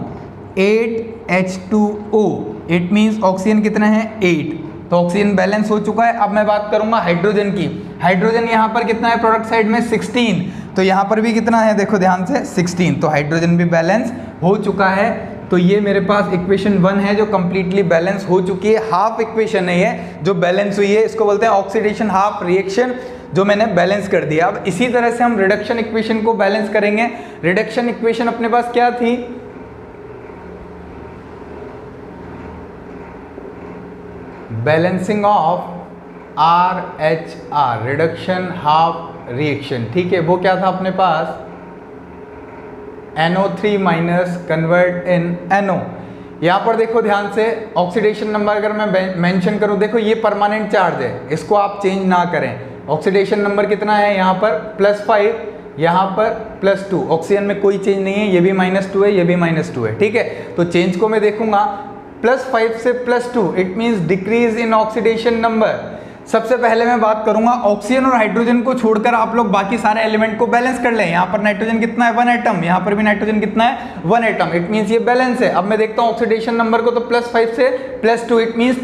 A: 8H2O, 8 मीन्स ऑक्सीजन कितना है, 8। तो ऑक्सीजन बैलेंस हो चुका है। अब मैं बात करूंगा हाइड्रोजन की। हाइड्रोजन यहाँ पर कितना है, प्रोडक्ट साइड में 16, तो यहाँ पर भी कितना है, देखो ध्यान से 16। तो हाइड्रोजन भी बैलेंस हो चुका है। तो ये मेरे पास इक्वेशन 1 है जो कंप्लीटली बैलेंस हो चुकी है। हाफ इक्वेशन है ये जो बैलेंस हुई है, इसको बोलते हैं ऑक्सीडेशन हाफ रिएक्शन, जो मैंने बैलेंस कर दिया। अब इसी तरह से हम रिडक्शन इक्वेशन को बैलेंस करेंगे। रिडक्शन इक्वेशन अपने पास क्या थी, balancing of RHR, reduction half reaction, ठीक है। वो क्या था अपने पास, NO3- कन्वर्ट इन NO। यहाँ पर देखो ध्यान से, ऑक्सीडेशन नंबर अगर मैं मेंशन करूँ, देखो ये परमानेंट चार्ज है, इसको आप चेंज ना करें। ऑक्सीडेशन नंबर कितना है यहाँ पर, +5, यहाँ पर +2। ऑक्सीजन में कोई चेंज नहीं है, ये भी -2 है, ये भी -2 है, ठीक है। तो चेंज को मैं देखूंगा +5 से +2, it means decrease in oxidation number. सबसे पहले मैं बात करूंगा ऑक्सीजन और हाइड्रोजन को छोड़कर आप लोग बाकी सारे एलिमेंट को बैलेंस कर लें। यहाँ पर नाइट्रोजन कितना है 1 एटम, यहाँ पर भी नाइट्रोजन कितना है 1 एटम, इट मींस ये बैलेंस है। अब मैं देखता हूँ ऑक्सीडेशन नंबर को, तो +5 से +2 इट मींस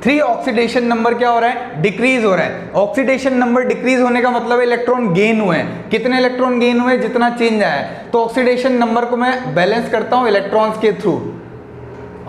A: 3 ऑक्सीडेशन नंबर क्या हो रहा है, डिक्रीज हो रहा है। ऑक्सीडेशन नंबर डिक्रीज होने का मतलब इलेक्ट्रॉन गेन हुए हैं। कितने इलेक्ट्रॉन गेन हुए, जितना चेंज आया है। तो ऑक्सीडेशन नंबर को मैं बैलेंस करता हूं इलेक्ट्रॉन्स के थ्रू।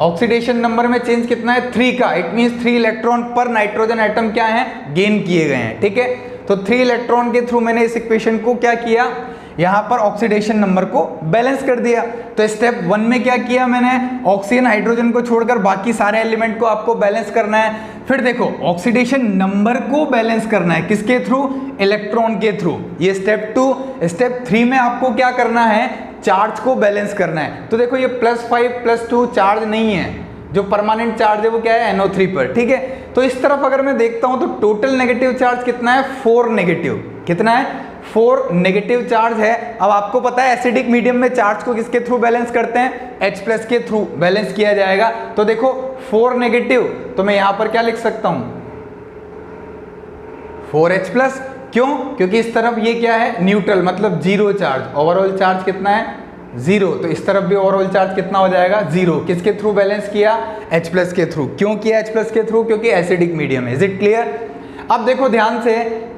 A: ऑक्सीडेशन नंबर में चेंज कितना है 3 का, इट मींस 3 इलेक्ट्रॉन पर नाइट्रोजन एटम क्या है, गेन किए गए हैं। ठीक है, तो 3 इलेक्ट्रॉन के थ्रू मैंने इस इक्वेशन को क्या किया, यहां पर ऑक्सीडेशन नंबर को बैलेंस कर दिया। तो स्टेप 1 में क्या किया मैंने, ऑक्सीजन हाइड्रोजन को छोड़कर बाकी सारे एलिमेंट को आपको बैलेंस करना है। फिर देखो ऑक्सीडेशन नंबर को बैलेंस करना है, किसके थ्रू, इलेक्ट्रॉन के थ्रू, ये स्टेप 2। स्टेप 3 में आपको क्या करना है, चार्ज को बैलेंस करना है। तो देखो ये +5 +2 चार्ज नहीं है, जो परमानेंट चार्ज है वो क्या है NO3 पर। ठीक है, तो इस तरफ अगर मैं देखता हूं तो टोटल नेगेटिव चार्ज कितना है 4 नेगेटिव, कितना है 4 नेगेटिव चार्ज है। अब आपको पता है एसिडिक मीडियम में चार्ज को किसके थ्रू बैलेंस करते हैं, H+ के थ्रू बैलेंस किया जाएगा। तो देखो 4 नेगेटिव, तो मैं यहां पर क्या लिख सकता हूं 4H+। क्यों, क्योंकि इस तरफ ये क्या है न्यूट्रल, मतलब 0 चार्ज, ओवरऑल चार्ज कितना है 0, तो इस तरफ भी ओवरऑल चार्ज कितना हो जाएगा 0। किसके थ्रू बैलेंस किया, H+ के थ्रू। क्यों किया H+ के थ्रू, क्योंकि एसिडिक मीडियम है। Is it clear. अब देखो ध्यान से,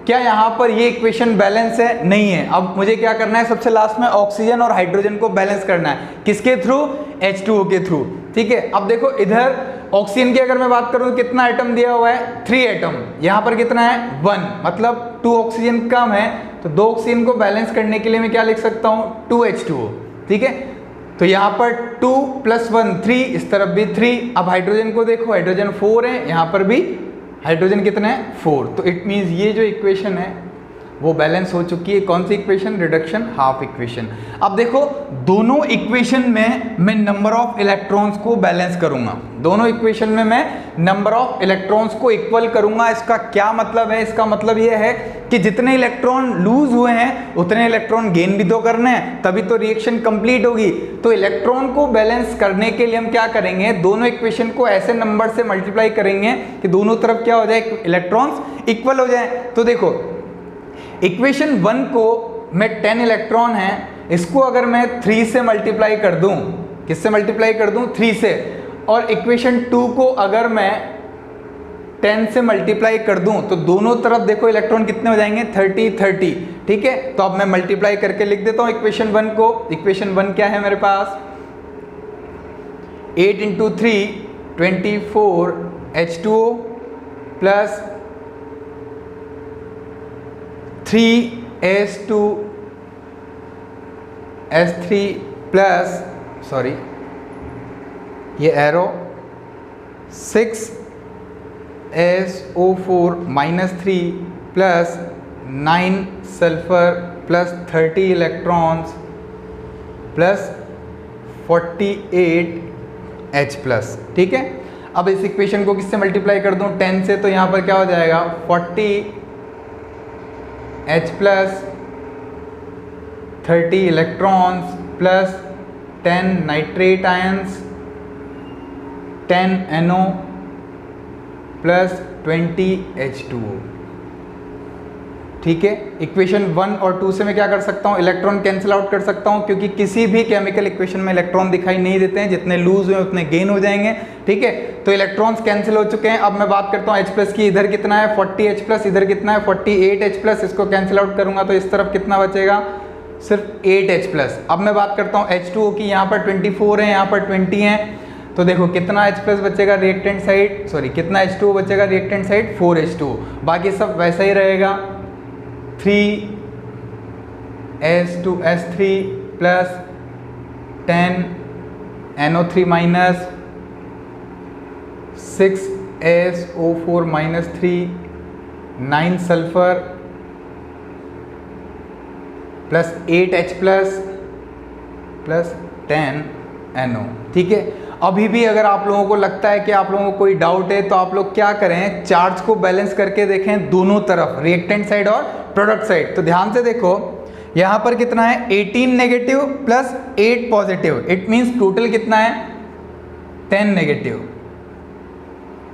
A: क्या यहाँ पर ये इक्वेशन बैलेंस है, नहीं है। अब मुझे क्या करना है, सबसे लास्ट में ऑक्सीजन और हाइड्रोजन को बैलेंस करना है, किसके थ्रू, H2O के थ्रू। ठीक है, अब देखो इधर ऑक्सीजन की अगर मैं बात करूं कितना एटम दिया हुआ है 3 एटम, यहाँ पर कितना है 1, मतलब 2 ऑक्सीजन कम है। तो 2 ऑक्सीजन को बैलेंस करने के लिए मैं क्या लिख सकता हूँ 2H2O। ठीक है, तो यहाँ पर 2 + 1 3, इस तरफ भी 3। अब हाइड्रोजन को देखो, हाइड्रोजन 4 है, यहाँ पर भी हाइड्रोजन कितना है 4। तो इट मीन्स ये जो इक्वेशन है वो बैलेंस हो चुकी है। कौन सी इक्वेशन, रिडक्शन हाफ इक्वेशन। अब देखो दोनों इक्वेशन में मैं नंबर ऑफ इलेक्ट्रॉन्स को बैलेंस करूंगा, दोनों इक्वेशन में मैं नंबर ऑफ इलेक्ट्रॉन्स को इक्वल करूंगा। इसका क्या मतलब है, इसका मतलब ये है कि जितने इलेक्ट्रॉन लूज हुए हैं उतने इलेक्ट्रॉन गेन भी तो करने हैं, तभी तो रिएक्शन कंप्लीट होगी। तो इलेक्ट्रॉन को बैलेंस करने के लिए हम क्या करेंगे, दोनों इक्वेशन को ऐसे नंबर से मल्टीप्लाई करेंगे कि दोनों तरफ क्या हो जाए, इलेक्ट्रॉन्स इक्वल हो जाए। तो देखो इक्वेशन 1 को मैं 10 इलेक्ट्रॉन है, इसको अगर मैं 3 से मल्टीप्लाई कर दूं, किससे मल्टीप्लाई कर दूं 3 से, और इक्वेशन 2 को अगर मैं 10 से मल्टीप्लाई कर दूं तो दोनों तरफ देखो इलेक्ट्रॉन कितने हो जाएंगे 30 30। ठीक है, तो अब मैं मल्टीप्लाई करके लिख देता हूं इक्वेशन 1 को। इक्वेशन 1 क्या है मेरे पास, 8 × 3 24 H2O plus 3S2 S3 plus, sorry ये arrow 6SO4 -3 plus 9 sulphur plus 30 electrons plus 48H+। ठीक है, अब इस इक्वेशन को किससे मल्टीप्लाई कर दूं 10 से, तो यहाँ पर क्या हो जाएगा 40H+, 30 electrons plus 10 nitrate ions, 10 NO plus 20 H2O। ठीक है, इक्वेशन 1 और 2 से मैं क्या कर सकता हूँ, इलेक्ट्रॉन कैंसिल आउट कर सकता हूँ, क्योंकि किसी भी केमिकल इक्वेशन में इलेक्ट्रॉन दिखाई नहीं देते हैं, जितने लूज हुए उतने गेन हो जाएंगे। ठीक है, तो इलेक्ट्रॉन्स कैंसिल हो चुके हैं। अब मैं बात करता हूँ H+ की, इधर कितना है 40H+, इधर कितना है 48H+, इसको कैंसिल आउट करूंगा तो इस तरफ कितना बचेगा, सिर्फ 8H+। अब मैं बात करता हूँ H2O की, यहाँ पर 24 है, यहाँ पर 20 है, तो देखो कितना H+ बचेगा रिएक्टेंट साइड, सॉरी कितना H2O बचेगा रिएक्टेंट साइड 4H2O, बाकी सब वैसा ही रहेगा। 3S2S3 plus 10 NO3 minus 6SO4 -3 9 sulphur plus 8H+ plus 10 NO। ठीक है, अभी भी अगर आप लोगों को लगता है कि आप लोगों को कोई डाउट है तो आप लोग क्या करें, चार्ज को बैलेंस करके देखें दोनों तरफ, रिएक्टेंट साइड और प्रोडक्ट साइड। तो ध्यान से देखो यहाँ पर कितना है 18 negative plus 8 positive, it means total कितना है 10 negative.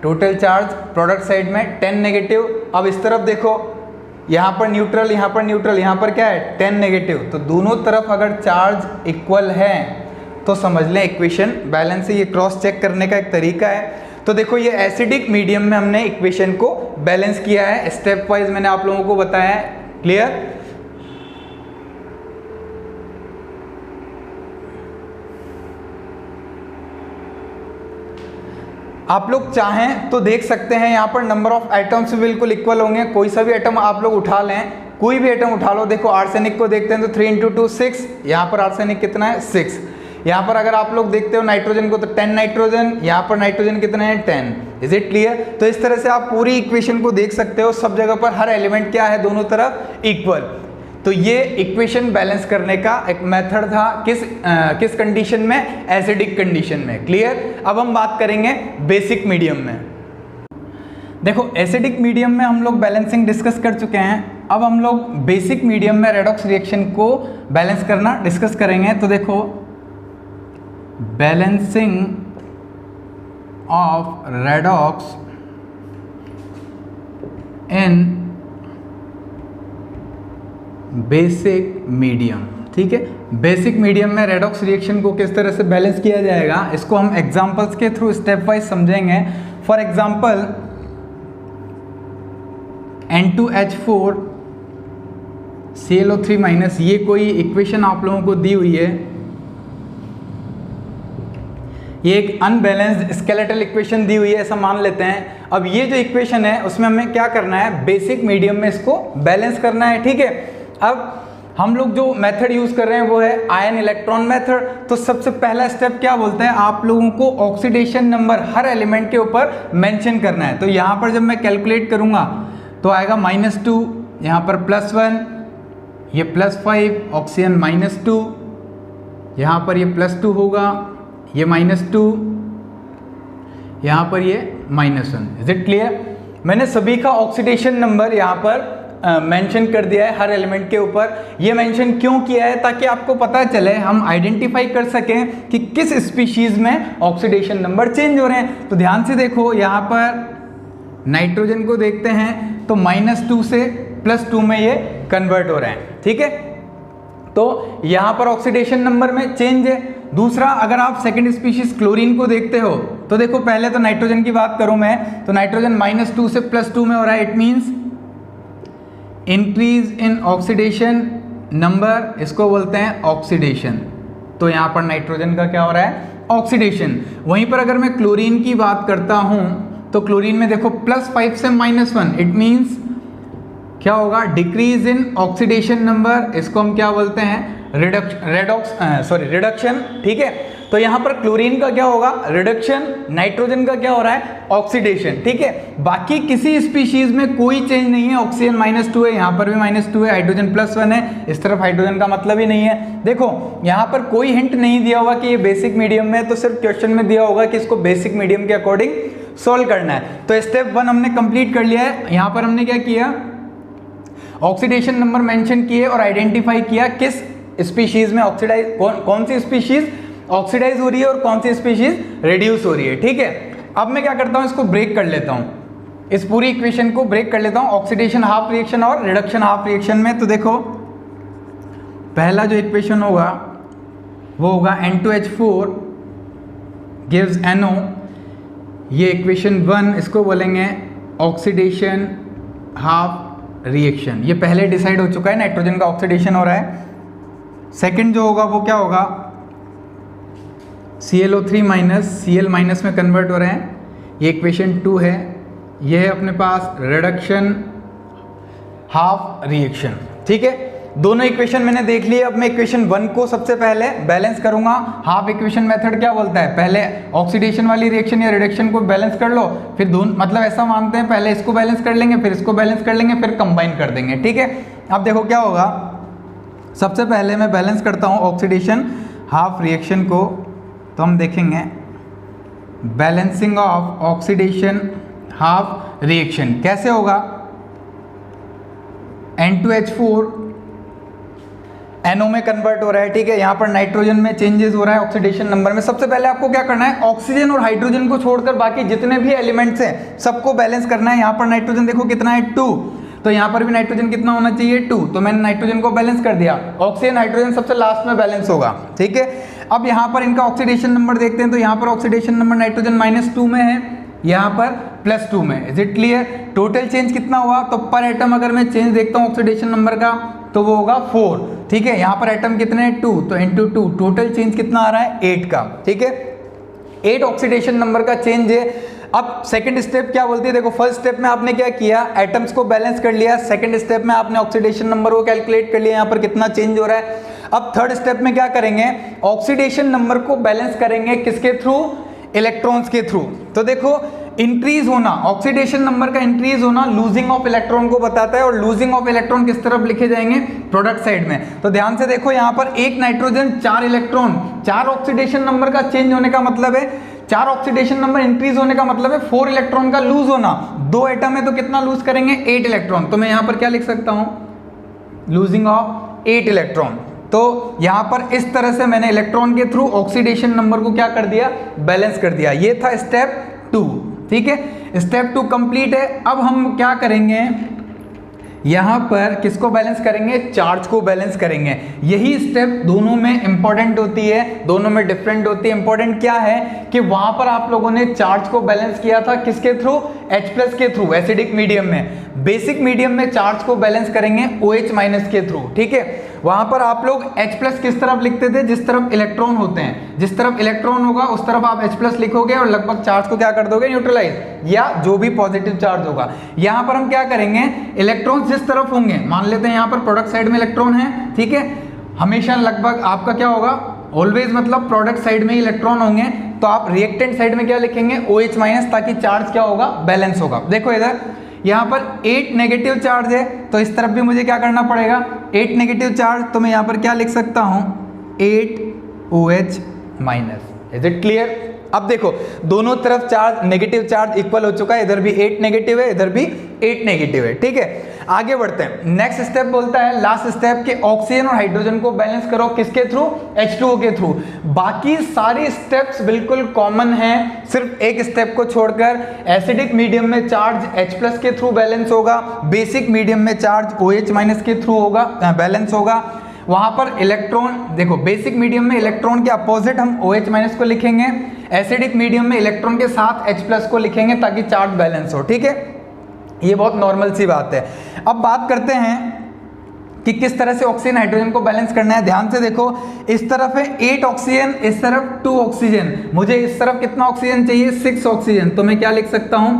A: Total charge product side में 10 नेगेटिव। अब इस तरफ देखो, यहाँ पर न्यूट्रल, यहाँ पर न्यूट्रल, यहाँ पर क्या है 10 नेगेटिव। तो दोनों तरफ अगर चार्ज इक्वल है तो समझ लें इक्वेशन बैलेंस है। ये क्रॉस चेक करने का एक तरीका है। तो देखो ये एसिडिक मीडियम में हमने इक्वेशन को बैलेंस किया है, स्टेप वाइज मैंने आप लोगों को बताया है। क्लियर? आप लोग चाहें तो देख सकते हैं, यहाँ पर नंबर ऑफ एटम्स बिल्कुल इक्वल होंगे। कोई सा भी एटम आप लोग उठा लें, कोई भी एटम उठा लो। देखो आर्सेनिक को देखते हैं तो 3 × 2 6, यहाँ पर आर्सेनिक कितना है 6। यहाँ पर अगर आप लोग देखते हो नाइट्रोजन को तो 10 नाइट्रोजन, यहाँ पर नाइट्रोजन कितना है 10। Is it clear? तो इस तरह से आप पूरी इक्वेशन को देख सकते हो, सब जगह पर हर एलिमेंट क्या है, दोनों तरफ इक्वल। तो ये इक्वेशन बैलेंस करने का एक मेथड था, किस कंडीशन में, एसिडिक कंडीशन में। क्लियर? अब हम बात करेंगे बेसिक मीडियम में। देखो एसिडिक मीडियम में हम लोग बैलेंसिंग डिस्कस कर चुके हैं, अब हम लोग बेसिक मीडियम में रेडॉक्स रिएक्शन को बैलेंस करना डिस्कस करेंगे। तो देखो balancing of redox in basic medium, ठीक है। बेसिक मीडियम में रेडॉक्स रिएक्शन को किस तरह से बैलेंस किया जाएगा, इसको हम एग्जांपल्स के थ्रू स्टेप वाइज समझेंगे। फॉर एग्जांपल N2H4 ClO3-, ये कोई इक्वेशन आप लोगों को दी हुई है, ये एक अनबैलेंस्ड स्केलेटल इक्वेशन दी हुई है ऐसा मान लेते हैं। अब ये जो इक्वेशन है उसमें हमें क्या करना है, बेसिक मीडियम में इसको बैलेंस करना है, ठीक है। अब हम लोग जो मेथड यूज कर रहे हैं वो है आयन इलेक्ट्रॉन मेथड। तो सबसे पहला स्टेप क्या बोलते हैं, आप लोगों को ऑक्सीडेशन नंबर हर एलिमेंट के ऊपर मेंशन करना है। तो यहाँ पर जब मैं कैलकुलेट करूँगा तो आएगा -2, यहाँ पर +1, ये +5, ऑक्सीजन -2, यहाँ पर ये +2 होगा, ये -2, यहाँ पर ये -1। Is it clear? मैंने सभी का ऑक्सीडेशन नंबर यहाँ पर मेंशन कर दिया है हर एलिमेंट के ऊपर। ये मेंशन क्यों किया है, ताकि आपको पता चले, हम आइडेंटिफाई कर सकें कि किस स्पीशीज में ऑक्सीडेशन नंबर चेंज हो रहे हैं। तो ध्यान से देखो, यहाँ पर नाइट्रोजन को देखते हैं तो -2 से +2 में ये कन्वर्ट हो रहे हैं, ठीक है। तो यहाँ पर ऑक्सीडेशन नंबर में चेंज है। दूसरा, अगर आप सेकंड स्पीशीज क्लोरीन को देखते हो तो देखो, पहले तो नाइट्रोजन की बात करूं मैं, तो नाइट्रोजन -2 से +2 में हो रहा है। It means increase in oxidation number, इसको बोलते हैं ऑक्सीडेशन। तो यहाँ पर नाइट्रोजन का क्या हो रहा है, ऑक्सीडेशन। वहीं पर अगर मैं क्लोरीन की बात करता हूं तो क्लोरीन में देखो +5 से -1, इट मींस क्या होगा, डिक्रीज इन ऑक्सीडेशन नंबर, इसको हम क्या बोलते हैं, रिडक्शन, ठीक है। तो यहाँ पर क्लोरीन का क्या होगा, रिडक्शन, नाइट्रोजन का क्या हो रहा है, ऑक्सीडेशन, ठीक है। बाकी किसी स्पीशीज में कोई चेंज नहीं है, ऑक्सीजन -2 है, यहाँ पर भी -2 है, हाइड्रोजन +1 है, इस तरफ हाइड्रोजन का मतलब ही नहीं है। देखो यहाँ पर कोई हिंट नहीं दिया हुआ कि ये बेसिक मीडियम में, तो सिर्फ क्वेश्चन में दिया होगा कि इसको बेसिक मीडियम के अकॉर्डिंग सोल्व करना है। तो स्टेप 1 हमने कंप्लीट कर लिया है। यहाँ पर हमने क्या किया, ऑक्सीडेशन नंबर मेंशन किए और आइडेंटिफाई किया किस स्पीशीज में ऑक्सीडाइज, कौन सी स्पीशीज ऑक्सीडाइज हो रही है और कौन सी स्पीशीज रिड्यूस हो रही है, ठीक है। अब मैं क्या करता हूं, इसको ब्रेक कर लेता हूं, इस पूरी इक्वेशन को ब्रेक कर लेता हूं ऑक्सीडेशन हाफ रिएक्शन और रिडक्शन हाफ रिएक्शन में। तो देखो पहला जो इक्वेशन होगा वो होगा N2H4 गिव्स NO, ये इक्वेशन 1, इसको बोलेंगे ऑक्सीडेशन हाफ रिएक्शन। ये पहले डिसाइड हो चुका है, नाइट्रोजन का ऑक्सीडेशन हो रहा है। सेकंड जो होगा वो क्या होगा, ClO3-, Cl- में कन्वर्ट हो रहे हैं, ये इक्वेशन 2 है। ये है अपने पास रिडक्शन हाफ रिएक्शन, ठीक है। दोनों इक्वेशन मैंने देख लिए। अब मैं इक्वेशन 1 को सबसे पहले बैलेंस करूंगा। हाफ इक्वेशन मेथड क्या बोलता है, पहले ऑक्सीडेशन वाली रिएक्शन या रिडक्शन को बैलेंस कर लो, फिर दोनों, मतलब ऐसा मानते हैं पहले इसको बैलेंस कर लेंगे, फिर इसको बैलेंस कर लेंगे, फिर कंबाइन कर देंगे, ठीक है। अब देखो क्या होगा, सबसे पहले मैं बैलेंस करता हूं ऑक्सीडेशन हाफ रिएक्शन को। तो हम देखेंगे balancing of oxidation half reaction कैसे होगा, N2H4 NO में कन्वर्ट हो रहा है, ठीक है। यहाँ पर नाइट्रोजन में चेंजेस हो रहा है ऑक्सीडेशन नंबर में। सबसे पहले आपको क्या करना है, ऑक्सीजन और हाइड्रोजन को छोड़कर बाकी जितने भी एलिमेंट्स हैं सबको बैलेंस करना है। यहाँ पर नाइट्रोजन देखो कितना है 2, तो यहाँ पर भी नाइट्रोजन कितना होना चाहिए 2, तो मैंने नाइट्रोजन को बैलेंस कर दिया। ऑक्सीजन हाइड्रोजन सबसे लास्ट में बैलेंस होगा, ठीक है। अब यहाँ पर इनका ऑक्सीडेशन नंबर देखते हैं, तो यहाँ पर ऑक्सीडेशन नंबर नाइट्रोजन -2 में है, यहाँ पर +2 में। Is it clear? Total change कितना हुआ, तो पर एटम अगर मैं चेंज देखता हूँ ऑक्सीडेशन नंबर का तो वो होगा 4, ठीक है। यहाँ पर एटम कितने हैं 2, तो इंटू 2 टोटल चेंज कितना आ रहा है 8 का, ठीक है। 8 ऑक्सीडेशन नंबर का चेंज है। अब सेकंड स्टेप क्या बोलती है, देखो फर्स्ट स्टेप में आपने क्या किया, एटम्स को बैलेंस कर लिया। सेकंड स्टेप में आपने ऑक्सीडेशन नंबर को कैलकुलेट कर लिया, यहाँ पर कितना चेंज हो रहा है। अब थर्ड स्टेप में क्या करेंगे, ऑक्सीडेशन नंबर को बैलेंस करेंगे किसके थ्रू, इलेक्ट्रॉन्स के थ्रू। तो देखो इंक्रीज होना, ऑक्सीडेशन नंबर का इंक्रीज होना लूजिंग ऑफ इलेक्ट्रॉन को बताता है, और लूजिंग ऑफ इलेक्ट्रॉन किस तरफ लिखे जाएंगे, प्रोडक्ट साइड में। तो ध्यान से देखो यहाँ पर 1 नाइट्रोजन 4 इलेक्ट्रॉन, 4 ऑक्सीडेशन नंबर का चेंज होने का मतलब है, 4 ऑक्सीडेशन नंबर इंक्रीज होने का मतलब है 4 इलेक्ट्रॉन का लूज होना। 2 एटम है तो कितना लूज करेंगे 8 इलेक्ट्रॉन, तो मैं यहाँ पर क्या लिख सकता हूँ, लूजिंग ऑफ 8 इलेक्ट्रॉन। तो यहां पर इस तरह से मैंने इलेक्ट्रॉन के थ्रू ऑक्सीडेशन नंबर को क्या कर दिया, बैलेंस कर दिया। ये था स्टेप 2, ठीक है। स्टेप 2 कंप्लीट है। अब हम क्या करेंगे, यहां पर किसको बैलेंस करेंगे, चार्ज को बैलेंस करेंगे। यही स्टेप दोनों में इंपॉर्टेंट होती है, दोनों में डिफरेंट होती है। इंपॉर्टेंट क्या है कि वहां पर आप लोगों ने चार्ज को बैलेंस किया था किसके थ्रू, H+ के थ्रू, एसिडिक मीडियम में। बेसिक मीडियम में चार्ज को बैलेंस करेंगे OH- के थ्रू, ठीक है। वहां पर आप लोग H+ किस तरफ लिखते थे, जिस तरफ इलेक्ट्रॉन होते हैं, जिस तरफ इलेक्ट्रॉन होगा उस तरफ आप H+ लिखोगे और लगभग चार्ज को क्या कर दोगे, न्यूट्रलाइज, या जो भी पॉजिटिव चार्ज होगा। यहां पर हम क्या करेंगे, इलेक्ट्रॉन जिस तरफ होंगे, मान लेते हैं यहां पर प्रोडक्ट साइड में इलेक्ट्रॉन है, ठीक है। हमेशा लगभग आपका क्या होगा, ऑलवेज मतलब प्रोडक्ट साइड में इलेक्ट्रॉन होंगे, तो आप रिएक्टेंट साइड में क्या लिखेंगे, OH-, ताकि चार्ज क्या होगा, बैलेंस होगा। देखो इधर यहाँ पर 8 नेगेटिव चार्ज है, तो इस तरफ भी मुझे क्या करना पड़ेगा, 8 नेगेटिव चार्ज, तो मैं यहाँ पर क्या लिख सकता हूँ, 8 OH-। Is it clear? अब देखो दोनों तरफ चार्ज, नेगेटिव चार्ज इक्वल हो चुका है, इधर भी 8 नेगेटिव है, इधर भी 8 नेगेटिव है, ठीक है। आगे बढ़ते हैं। नेक्स्ट स्टेप बोलता है, लास्ट स्टेप, कि ऑक्सीजन और हाइड्रोजन को बैलेंस करो किसके थ्रू, H2O के थ्रू। बाकी सारी स्टेप्स बिल्कुल कॉमन हैं, सिर्फ एक स्टेप को छोड़कर। एसिडिक मीडियम में चार्ज H+ के थ्रू बैलेंस होगा, बेसिक मीडियम में चार्ज OH- के थ्रू होगा, बैलेंस होगा। वहां पर इलेक्ट्रॉन देखो, बेसिक मीडियम में इलेक्ट्रॉन के अपोजिट हम OH- को लिखेंगे, एसिडिक मीडियम में इलेक्ट्रॉन के साथ H+ को लिखेंगे ताकि चार्ज बैलेंस हो, ठीक है। ये बहुत नॉर्मल सी बात है। अब बात करते हैं कि किस तरह से ऑक्सीजन हाइड्रोजन को बैलेंस करना है। ध्यान से देखो, इस तरफ है 8 ऑक्सीजन, इस तरफ 2 ऑक्सीजन, मुझे इस तरफ कितना ऑक्सीजन चाहिए, 6 ऑक्सीजन, तो मैं क्या लिख सकता हूं,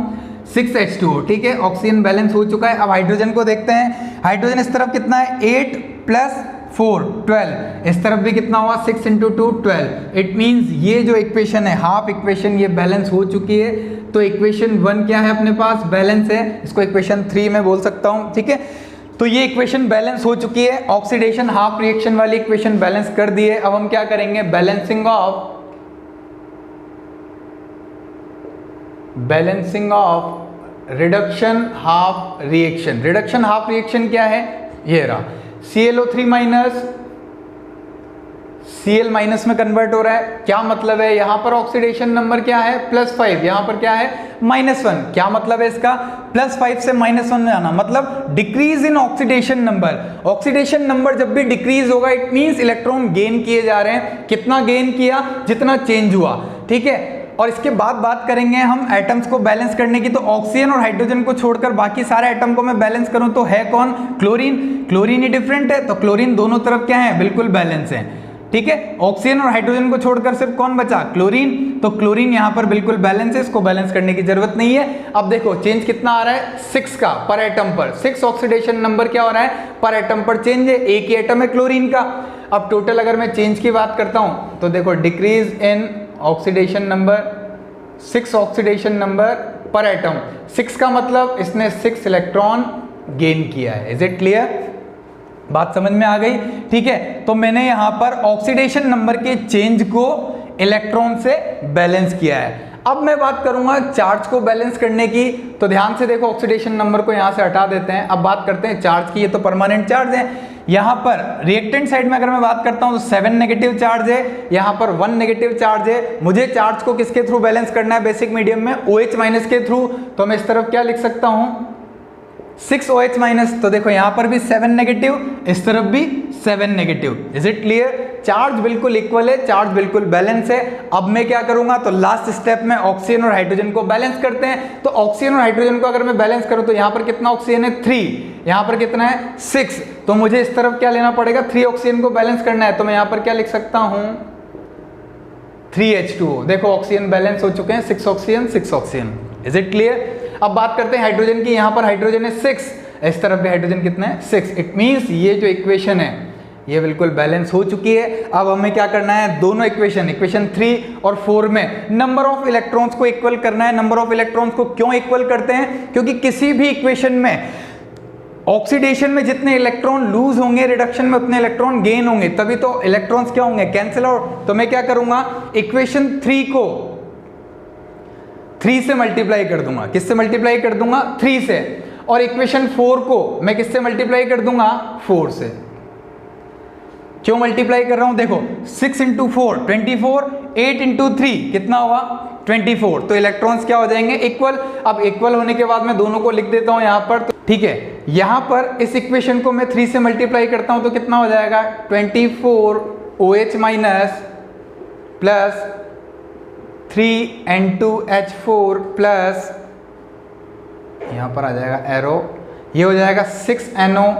A: 6H2O, ठीक है। ऑक्सीजन बैलेंस हो चुका है। अब हाइड्रोजन को देखते हैं। हाइड्रोजन इस तरफ कितना है, 8 + 4 12, इस तरफ भी कितना हुआ, 6 × 2 12। इट मींस ये जो इक्वेशन है, हाफ इक्वेशन, ये बैलेंस हो चुकी है। तो इक्वेशन 1 क्या है अपने पास, बैलेंस है, इसको इक्वेशन 3 में बोल सकता हूं, ठीक है। तो ये इक्वेशन बैलेंस हो चुकी है, ऑक्सीडेशन हाफ रिएक्शन वाली इक्वेशन बैलेंस कर दी है। अब हम क्या करेंगे, balancing of reduction half reaction. Reduction half reaction क्या है, ये रहा, ClO3- Cl- में कन्वर्ट हो रहा है। क्या मतलब है, यहां पर ऑक्सीडेशन नंबर क्या है, +5, यहां पर क्या है, -1। क्या मतलब है इसका, +5 से -1 में आना, मतलब decrease in oxidation number. Oxidation number जब भी डिक्रीज होगा, इट मींस इलेक्ट्रॉन गेन किए जा रहे हैं। कितना गेन किया, जितना चेंज हुआ, ठीक है। और इसके बाद बात करेंगे हम एटम्स को बैलेंस करने की। तो ऑक्सीजन और हाइड्रोजन को छोड़कर बाकी सारे एटम को मैं बैलेंस करूं तो है कौन, क्लोरीन। क्लोरीन ही डिफरेंट है, तो क्लोरीन दोनों तरफ क्या है, बिल्कुल बैलेंस है, ठीक है। ऑक्सीजन और हाइड्रोजन को छोड़कर सिर्फ कौन बचा, क्लोरीन। तो क्लोरीन यहां पर बिल्कुल बैलेंस है, इसको बैलेंस करने की जरूरत नहीं है। अब देखो चेंज कितना आ रहा है, 6 का पर एटम पर। 6 ऑक्सीडेशन नंबर क्या हो रहा है, पर एटम पर चेंज है। एक ही एटम है क्लोरीन का। अब टोटल अगर मैं चेंज की बात करता हूं तो देखो, decrease in oxidation number, 6 oxidation number पर एटम। 6 का मतलब इसने 6 इलेक्ट्रॉन गेन किया है। इज इट क्लियर, बात समझ में आ गई, ठीक है। तो मैंने यहां पर ऑक्सीडेशन नंबर के चेंज को इलेक्ट्रॉन से बैलेंस किया है। अब मैं बात करूंगा चार्ज को बैलेंस करने की, तो ध्यान से देखो, ऑक्सीडेशन नंबर को यहां से हटा देते हैं। अब बात करते हैं चार्ज की। ये तो परमानेंट चार्ज है। यहां पर रिएक्टेंट साइड में अगर मैं बात करता हूं तो 7 नेगेटिव चार्ज है, यहां पर 1 नेगेटिव चार्ज है। मुझे चार्ज को किसके थ्रू बैलेंस करना है बेसिक मीडियम में? OH माइनस के थ्रू। तो मैं इस तरफ क्या लिख सकता हूं? 6 OH माइनस। तो देखो यहां पर भी 7 नेगेटिव, इस तरफ भी 7 negative. Is it clear? Charge बिल्कुल इक्वल है, चार्ज बिल्कुल बैलेंस है। अब मैं क्या करूंगा, तो लास्ट स्टेप में ऑक्सीजन और हाइड्रोजन को बैलेंस करते हैं। तो ऑक्सीजन और हाइड्रोजन को अगर मैं बैलेंस करूं तो यहां पर कितना ऑक्सीजन है? 3। यहां पर कितना है? 6। तो मुझे इस तरफ क्या लेना पड़ेगा? 3 ऑक्सीजन को बैलेंस करना है। तो मैं यहां पर क्या लिख सकता हूं? 3H2O। देखो ऑक्सीजन बैलेंस हो चुके हैं, 6 oxygen 6 oxygen. Is it clear? अब बात करते हैं हाइड्रोजन की। यहां पर हाइड्रोजन है 6, इस तरफ भी हाइड्रोजन कितना है? 6। इट मींस ये जो इक्वेशन है ये बिल्कुल बैलेंस हो चुकी है। अब हमें क्या करना है? दोनों इक्वेशन 3 और 4 में नंबर ऑफ इलेक्ट्रॉन्स को इक्वल करना है। नंबर ऑफ इलेक्ट्रॉन्स को क्यों इक्वल करते हैं? क्योंकि किसी भी इक्वेशन में ऑक्सीडेशन में जितने इलेक्ट्रॉन लूज होंगे, रिडक्शन में उतने इलेक्ट्रॉन गेन होंगे, तभी तो इलेक्ट्रॉन्स क्या होंगे? Cancel out. तो मैं क्या करूंगा? इक्वेशन 3 को 3 से मल्टीप्लाई कर दूंगा। किससे मल्टीप्लाई कर दूंगा? 3 से। और इक्वेशन 4 को मैं किससे मल्टीप्लाई कर दूंगा? 4 से। क्यों मल्टीप्लाई कर रहा हूं? देखो 6 इंटू 4 24, 8 इंटू 3 कितना हुआ? 24। तो इलेक्ट्रॉन्स क्या हो जाएंगे? इक्वल। अब इक्वल होने के बाद मैं दोनों को लिख देता हूं यहां पर। तो ठीक है, यहां पर इस इक्वेशन को मैं 3 से मल्टीप्लाई करता हूं तो कितना हो जाएगा? 24 OH minus plus 3N2H4 plus, यहां पर आ जाएगा एरो, ये हो जाएगा 6NO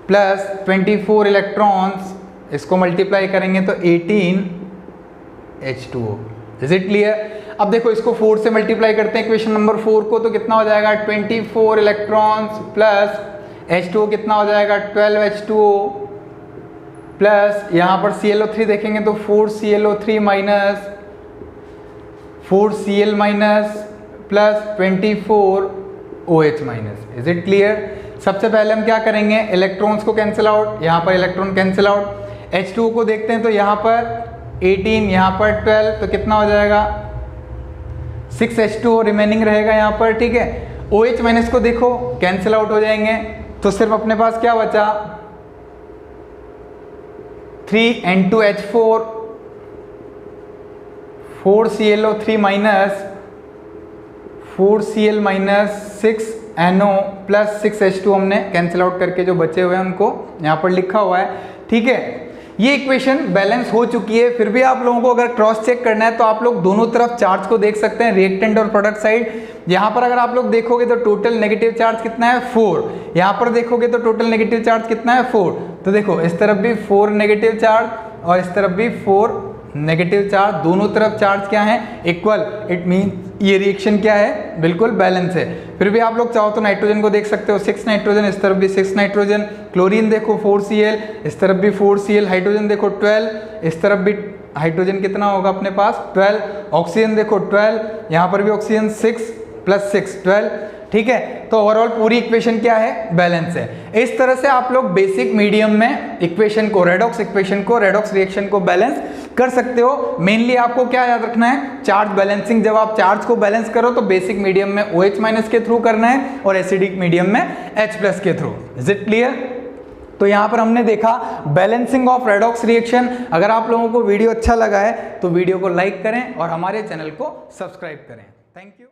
A: प्लस 24 इलेक्ट्रॉन्स, इसको मल्टीप्लाई करेंगे तो 18H2O। Is it clear? अब देखो इसको 4 से मल्टीप्लाई करते हैं इक्वेशन नंबर 4 को, तो कितना हो जाएगा? 24 इलेक्ट्रॉन्स प्लस H2O कितना हो जाएगा? 12H2O प्लस यहाँ पर ClO3 देखेंगे तो 4ClO3 minus 4Cl minus plus 24OH minus. Is it clear? सबसे पहले हम क्या करेंगे? इलेक्ट्रॉन्स को कैंसिल आउट, यहाँ पर इलेक्ट्रॉन कैंसिल आउट। H2O को देखते हैं तो यहाँ पर 18, यहाँ पर 12, तो कितना हो जाएगा? 6H2O रिमेनिंग रहेगा यहाँ पर। ठीक है, OH माइनस को देखो कैंसिल आउट हो जाएंगे, तो सिर्फ अपने पास क्या बचा? 3N2H4, 4ClO3 minus 4Cl minus 6NO plus 6H2 हमने कैंसिल आउट करके जो बचे हुए हैं उनको यहाँ पर लिखा हुआ है। ठीक है, ये इक्वेशन बैलेंस हो चुकी है। फिर भी आप लोगों को अगर क्रॉस चेक करना है तो आप लोग दोनों तरफ चार्ज को देख सकते हैं, रिएक्टेंट और प्रोडक्ट साइड। यहाँ पर अगर आप लोग देखोगे तो टोटल नेगेटिव चार्ज कितना है? 4। यहाँ पर देखोगे तो टोटल नेगेटिव चार्ज कितना है? 4। तो देखो इस तरफ भी 4 नेगेटिव चार्ज और इस तरफ भी 4 नेगेटिव चार्ज, दोनों तरफ चार्ज क्या है? इक्वल। इट मीन ये रिएक्शन क्या है? बिल्कुल बैलेंस है। फिर भी आप लोग चाहो तो नाइट्रोजन को देख सकते हो, 6 नाइट्रोजन, इस तरफ भी 6 नाइट्रोजन। क्लोरीन देखो 4Cl, इस तरफ भी 4Cl। हाइड्रोजन देखो 12, इस तरफ भी हाइड्रोजन कितना होगा अपने पास? 12। ऑक्सीजन देखो 12, यहाँ पर भी ऑक्सीजन 6 प्लस 6 12। ठीक है, तो ओवरऑल पूरी इक्वेशन क्या है? बैलेंस है। इस तरह से आप लोग बेसिक मीडियम में इक्वेशन को, रेडॉक्स इक्वेशन को, रेडॉक्स रिएक्शन को बैलेंस कर सकते हो। मेनली आपको क्या याद रखना है? Charge balancing. जब आप चार्ज को बैलेंस करो तो बेसिक मीडियम में OH माइनस के थ्रू करना है और एसिडिक मीडियम में H प्लस के थ्रू। Is it clear? तो यहाँ पर हमने देखा बैलेंसिंग ऑफ रेडॉक्स रिएक्शन। अगर आप लोगों को वीडियो अच्छा लगा है तो वीडियो को लाइक करें और हमारे चैनल को सब्सक्राइब करें। Thank you.